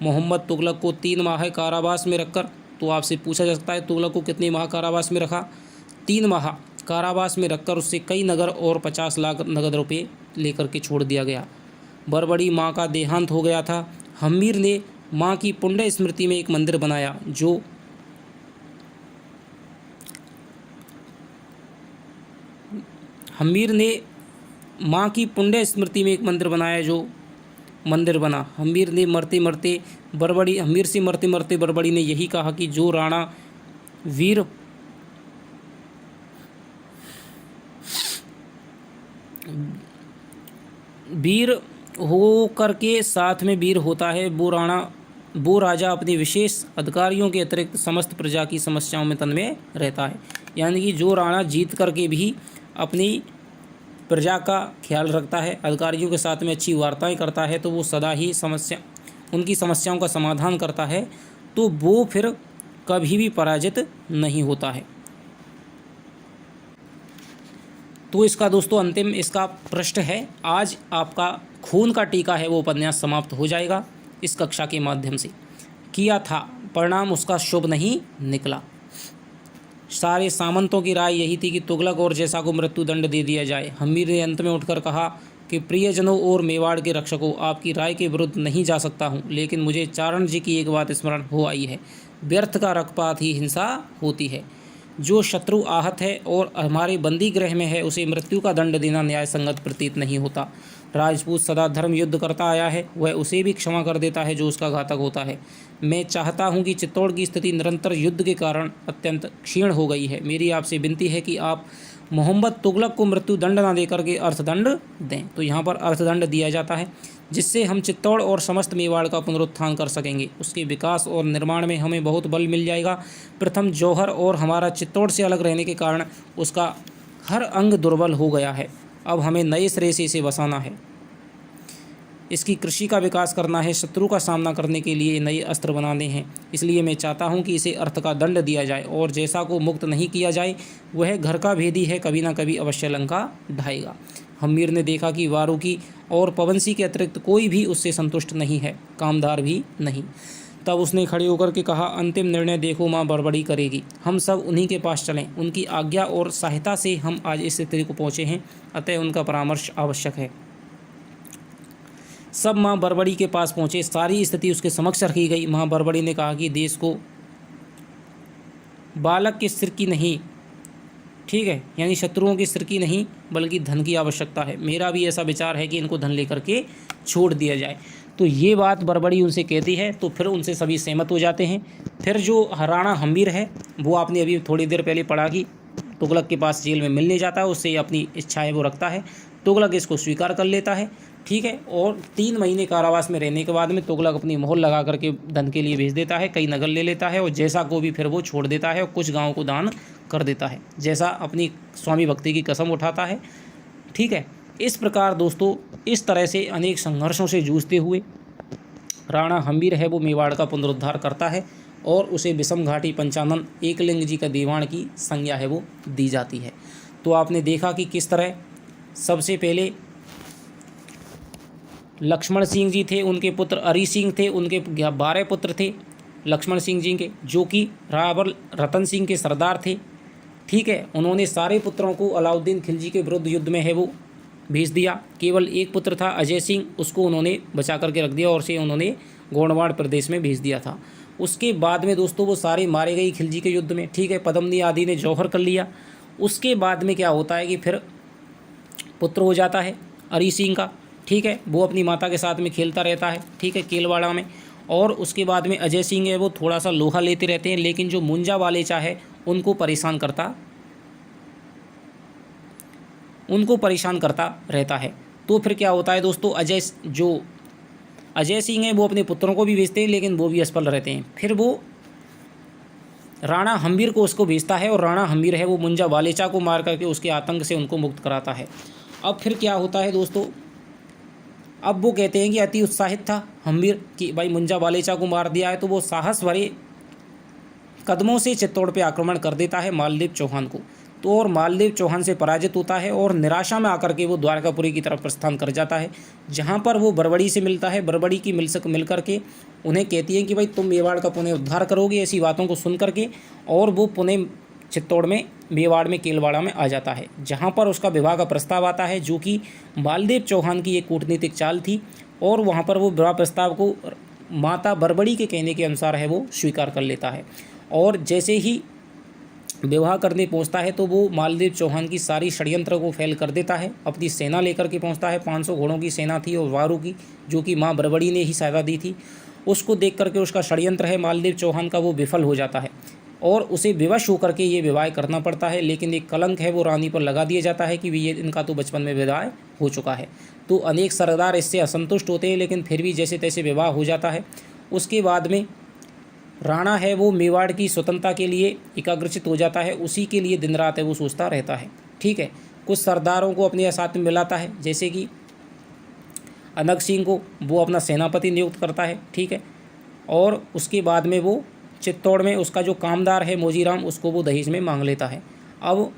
मोहम्मद तुगलक को 3 माह कारावास में रखकर, तो आपसे पूछा जा सकता है तुगलक को कितने माह कारावास में रखा? 3 माह कारावास में रखकर उससे कई नगर और 50 लाख नगद रुपये लेकर के छोड़ दिया गया। बरबड़ी माँ का देहांत हो गया था। हम्मीर ने माँ की पुण्य स्मृति में एक मंदिर बनाया जो हम्मीर ने माँ की पुण्य स्मृति में एक मंदिर बनाया जो मंदिर बना। हम्मीर ने मरते मरते बरबड़ी हम्मीर से मरते मरते बरबड़ी ने यही कहा कि जो राणा वीर हो करके साथ में वीर होता है, वो राजा अपने विशेष अधिकारियों के अतिरिक्त समस्त प्रजा की समस्याओं में तन्मय रहता है। यानी कि जो राणा जीत करके भी अपनी प्रजा का ख्याल रखता है, अधिकारियों के साथ में अच्छी वार्ताएं करता है, तो वो सदा ही उनकी समस्याओं का समाधान करता है, तो वो फिर कभी भी पराजित नहीं होता है। तो इसका दोस्तों अंतिम इसका पृष्ठ है। आज आपका खून का टीका है वो उपन्यास समाप्त हो जाएगा इस कक्षा के माध्यम से। किया था, परिणाम उसका शुभ नहीं निकला। सारे सामंतों की राय यही थी कि तुगलक और जैसा को मृत्युदंड दे दिया जाए। हम्मीर ने अंत में उठकर कहा कि प्रियजनों और मेवाड़ के रक्षकों, आपकी राय के विरुद्ध नहीं जा सकता हूँ, लेकिन मुझे चारण जी की एक बात स्मरण हो आई है, व्यर्थ का रक्तपात ही हिंसा होती है। जो शत्रु आहत है और हमारे बंदी गृह में है, उसे मृत्यु का दंड देना न्याय संगत प्रतीत नहीं होता। राजपूत सदा धर्म युद्ध करता आया है, वह उसे भी क्षमा कर देता है जो उसका घातक होता है। मैं चाहता हूं कि चित्तौड़ की स्थिति निरंतर युद्ध के कारण अत्यंत क्षीण हो गई है। मेरी आपसे विनती है कि आप मोहम्मद तुगलक को मृत्युदंड न देकर के अर्थदंड दें। तो यहाँ पर अर्थदंड दिया जाता है, जिससे हम चित्तौड़ और समस्त मेवाड़ का पुनरुत्थान कर सकेंगे। उसके विकास और निर्माण में हमें बहुत बल मिल जाएगा। प्रथम जौहर और हमारा चित्तौड़ से अलग रहने के कारण उसका हर अंग दुर्बल हो गया है। अब हमें नए सिरे से इसे बसाना है, इसकी कृषि का विकास करना है, शत्रु का सामना करने के लिए नए अस्त्र बनाने हैं। इसलिए मैं चाहता हूं कि इसे अर्थ का दंड दिया जाए और जैसा को मुक्त नहीं किया जाए, वह घर का भेदी है, कभी ना कभी अवश्य लंका ढाएगा। हम्मीर ने देखा कि वारुकी और पवनसी के अतिरिक्त कोई भी उससे संतुष्ट नहीं है, कामदार भी नहीं। तब उसने खड़े होकर के कहा, अंतिम निर्णय देखो माँ बड़बड़ी करेगी, हम सब उन्हीं के पास चलें। उनकी आज्ञा और सहायता से हम आज इस स्थिति को पहुँचे हैं, अतः उनका परामर्श आवश्यक है। सब माँ बड़बड़ी के पास पहुँचे, सारी स्थिति उसके समक्ष रखी गई। माँ बड़बड़ी ने कहा कि देश को बालक के सिर की नहीं, ठीक है, यानी शत्रुओं के सिर की नहीं बल्कि धन की आवश्यकता है। मेरा भी ऐसा विचार है कि इनको धन लेकर के छोड़ दिया जाए। तो ये बात बड़बड़ी उनसे कहती है, तो फिर उनसे सभी सहमत हो जाते हैं। फिर जो राणा हम्मीर है वो आपने अभी थोड़ी देर पहले पढ़ा कि तुगलक के पास जेल में मिलने जाता है, उससे अपनी इच्छाएं वो रखता है। तुगलक इसको स्वीकार कर लेता है। ठीक है। और 3 महीने कारावास में रहने के बाद में तुगलक अपनी मोहर लगा करके धन के लिए भेज देता है, कई नगर ले लेता है और जैसा को भी फिर वो छोड़ देता है और कुछ गाँव को दान कर देता है, जैसा अपनी स्वामी भक्ति की कसम उठाता है। ठीक है। इस प्रकार दोस्तों इस तरह से अनेक संघर्षों से जूझते हुए राणा हम्बीर है वो मेवाड़ का पुनरुद्धार करता है और उसे विषम घाटी पंचानन एकलिंग जी का दीवान की संज्ञा है वो दी जाती है। तो आपने देखा कि किस तरह सबसे पहले लक्ष्मण सिंह जी थे, उनके पुत्र अरी सिंह थे, उनके 12 पुत्र थे लक्ष्मण सिंह जी के, जो कि रावल रतन सिंह के सरदार थे। ठीक है। उन्होंने सारे पुत्रों को अलाउद्दीन खिलजी के विरुद्ध युद्ध में है वो भेज दिया। केवल एक पुत्र था अजय सिंह, उसको उन्होंने बचा करके रख दिया और उसे उन्होंने गोंडवाड़ प्रदेश में भेज दिया था। उसके बाद में दोस्तों वो सारे मारे गए खिलजी के युद्ध में। ठीक है। पद्मनी आदि ने जौहर कर लिया। उसके बाद में क्या होता है कि फिर पुत्र हो जाता है अरी सिंह का। ठीक है। वो अपनी माता के साथ में खेलता रहता है। ठीक है, केलवाड़ा में। और उसके बाद में अजय सिंह है वो थोड़ा सा लोहा लेते रहते हैं, लेकिन जो मुंजा वालेचा है उनको परेशान करता रहता है। तो फिर क्या होता है दोस्तों, अजय सिंह है वो अपने पुत्रों को भी भेजते हैं, लेकिन वो भी असफल रहते हैं। फिर वो राणा हम्बीर को उसको भेजता है और राणा हम्बीर है वो मुंजा वालेचा को मार करके उसके आतंक से उनको मुक्त कराता है। अब फिर क्या होता है दोस्तों, अब वो कहते हैं कि अति उत्साहित था हम्बीर कि भाई मुंजा वालेचा को मार दिया है, तो वो साहस भरे कदमों से चित्तौड़ पे आक्रमण कर देता है मालदेव चौहान को। तो और मालदेव चौहान से पराजित होता है और निराशा में आकर के वो द्वारकापुरी की तरफ प्रस्थान कर जाता है, जहाँ पर वो बरबड़ी से मिलता है। बरबड़ी की मिल करके उन्हें कहती है कि भाई तुम मेवाड़ का पुनः उद्धार करोगे, ऐसी बातों को सुन करके, और वो पुनः चित्तौड़ में मेवाड़ में केलवाड़ा में आ जाता है, जहाँ पर उसका विवाह का प्रस्ताव आता है, जो कि मालदेव चौहान की एक कूटनीतिक चाल थी। और वहाँ पर वो विवाह प्रस्ताव को माता बरबड़ी के कहने के अनुसार है वो स्वीकार कर लेता है। और जैसे ही विवाह करने पहुंचता है तो वो मालदेव चौहान की सारी षड्यंत्र को फैल कर देता है। अपनी सेना लेकर के पहुंचता है। 500 घोड़ों की सेना थी और वारू की, जो कि माँ बरबड़ी ने ही सहायता दी थी। उसको देख करके उसका षड्यंत्र है मालदेव चौहान का वो विफल हो जाता है और उसे विवश होकर के ये विवाह करना पड़ता है। लेकिन एक कलंक है वो रानी पर लगा दिया जाता है कि ये इनका तो बचपन में विवाह हो चुका है। तो अनेक सरदार इससे असंतुष्ट होते हैं, लेकिन फिर भी जैसे तैसे विवाह हो जाता है। उसके बाद में राणा है वो मेवाड़ की स्वतंत्रता के लिए एकाग्रचित हो जाता है, उसी के लिए दिन रात है वो सोचता रहता है। ठीक है। कुछ सरदारों को अपने साथ में मिलाता है, जैसे कि अनग सिंह को वो अपना सेनापति नियुक्त करता है। ठीक है। और उसके बाद में वो चित्तौड़ में उसका जो कामदार है मौजीराम, उसको वो दहेज में मांग लेता है। अब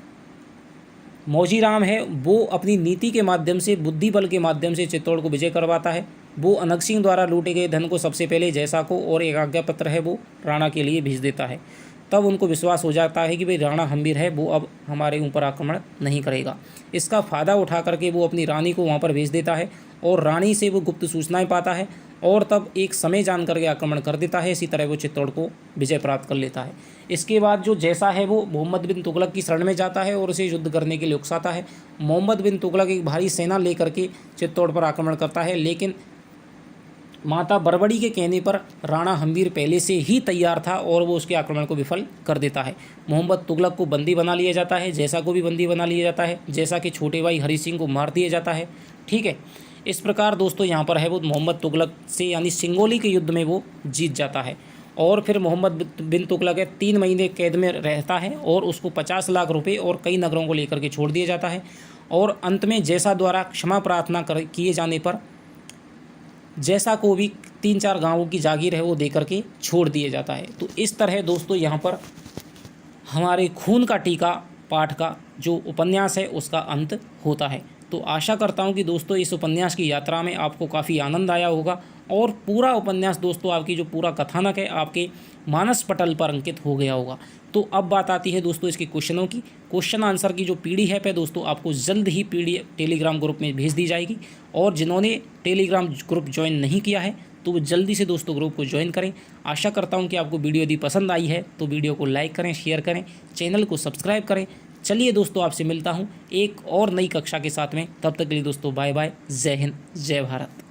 मौजीराम है वो अपनी नीति के माध्यम से, बुद्धि बल के माध्यम से चित्तौड़ को विजय करवाता है। वो अनग सिंह द्वारा लूटे गए धन को सबसे पहले जैसा को और एक आज्ञा पत्र है वो राणा के लिए भेज देता है। तब उनको विश्वास हो जाता है कि भाई राणा हम्बीर है वो अब हमारे ऊपर आक्रमण नहीं करेगा। इसका फ़ायदा उठा करके वो अपनी रानी को वहाँ पर भेज देता है और रानी से वो गुप्त सूचनाएं पाता है और तब एक समय जान करके आक्रमण कर देता है। इसी तरह वो चित्तौड़ को विजय प्राप्त कर लेता है। इसके बाद जो जैसा है वो मोहम्मद बिन तुगलक की शरण में जाता है और उसे युद्ध करने के लिए उकसाता है। मोहम्मद बिन तुगलक एक भारी सेना लेकर के चित्तौड़ पर आक्रमण करता है, लेकिन माता बरबड़ी के कहने पर राणा हम्बीर पहले से ही तैयार था और वो उसके आक्रमण को विफल कर देता है। मोहम्मद तुगलक को बंदी बना लिया जाता है, जैसा को भी बंदी बना लिया जाता है, जैसा कि छोटे भाई हरि सिंह को मार दिया जाता है। ठीक है। इस प्रकार दोस्तों यहाँ पर है वो मोहम्मद तुगलक से यानी सिंगोली के युद्ध में वो जीत जाता है। और फिर मोहम्मद बिन तुगलक 3 महीने कैद में रहता है और उसको 50 लाख रुपए और कई नगरों को लेकर के छोड़ दिया जाता है। और अंत में जैसा द्वारा क्षमा प्रार्थना किए जाने पर जैसा को भी 3-4 गांवों की जागीर है वो दे करके छोड़ दिया जाता है। तो इस तरह दोस्तों यहाँ पर हमारे खून का टीका पाठ का जो उपन्यास है उसका अंत होता है। तो आशा करता हूँ कि दोस्तों इस उपन्यास की यात्रा में आपको काफ़ी आनंद आया होगा और पूरा उपन्यास दोस्तों आपकी जो पूरा कथानक है आपके मानस पटल पर अंकित हो गया होगा। तो अब बात आती है दोस्तों इसके क्वेश्चनों की। क्वेश्चन आंसर की जो PDF है दोस्तों आपको जल्द ही PDF टेलीग्राम ग्रुप में भेज दी जाएगी और जिन्होंने टेलीग्राम ग्रुप ज्वाइन नहीं किया है तो वो जल्दी से दोस्तों ग्रुप को ज्वाइन करें। आशा करता हूँ कि आपको वीडियो यदि पसंद आई है तो वीडियो को लाइक करें, शेयर करें, चैनल को सब्सक्राइब करें। चलिए दोस्तों आपसे मिलता हूँ एक और नई कक्षा के साथ में। तब तक के लिए दोस्तों बाय बाय। जय हिंद, जय भारत।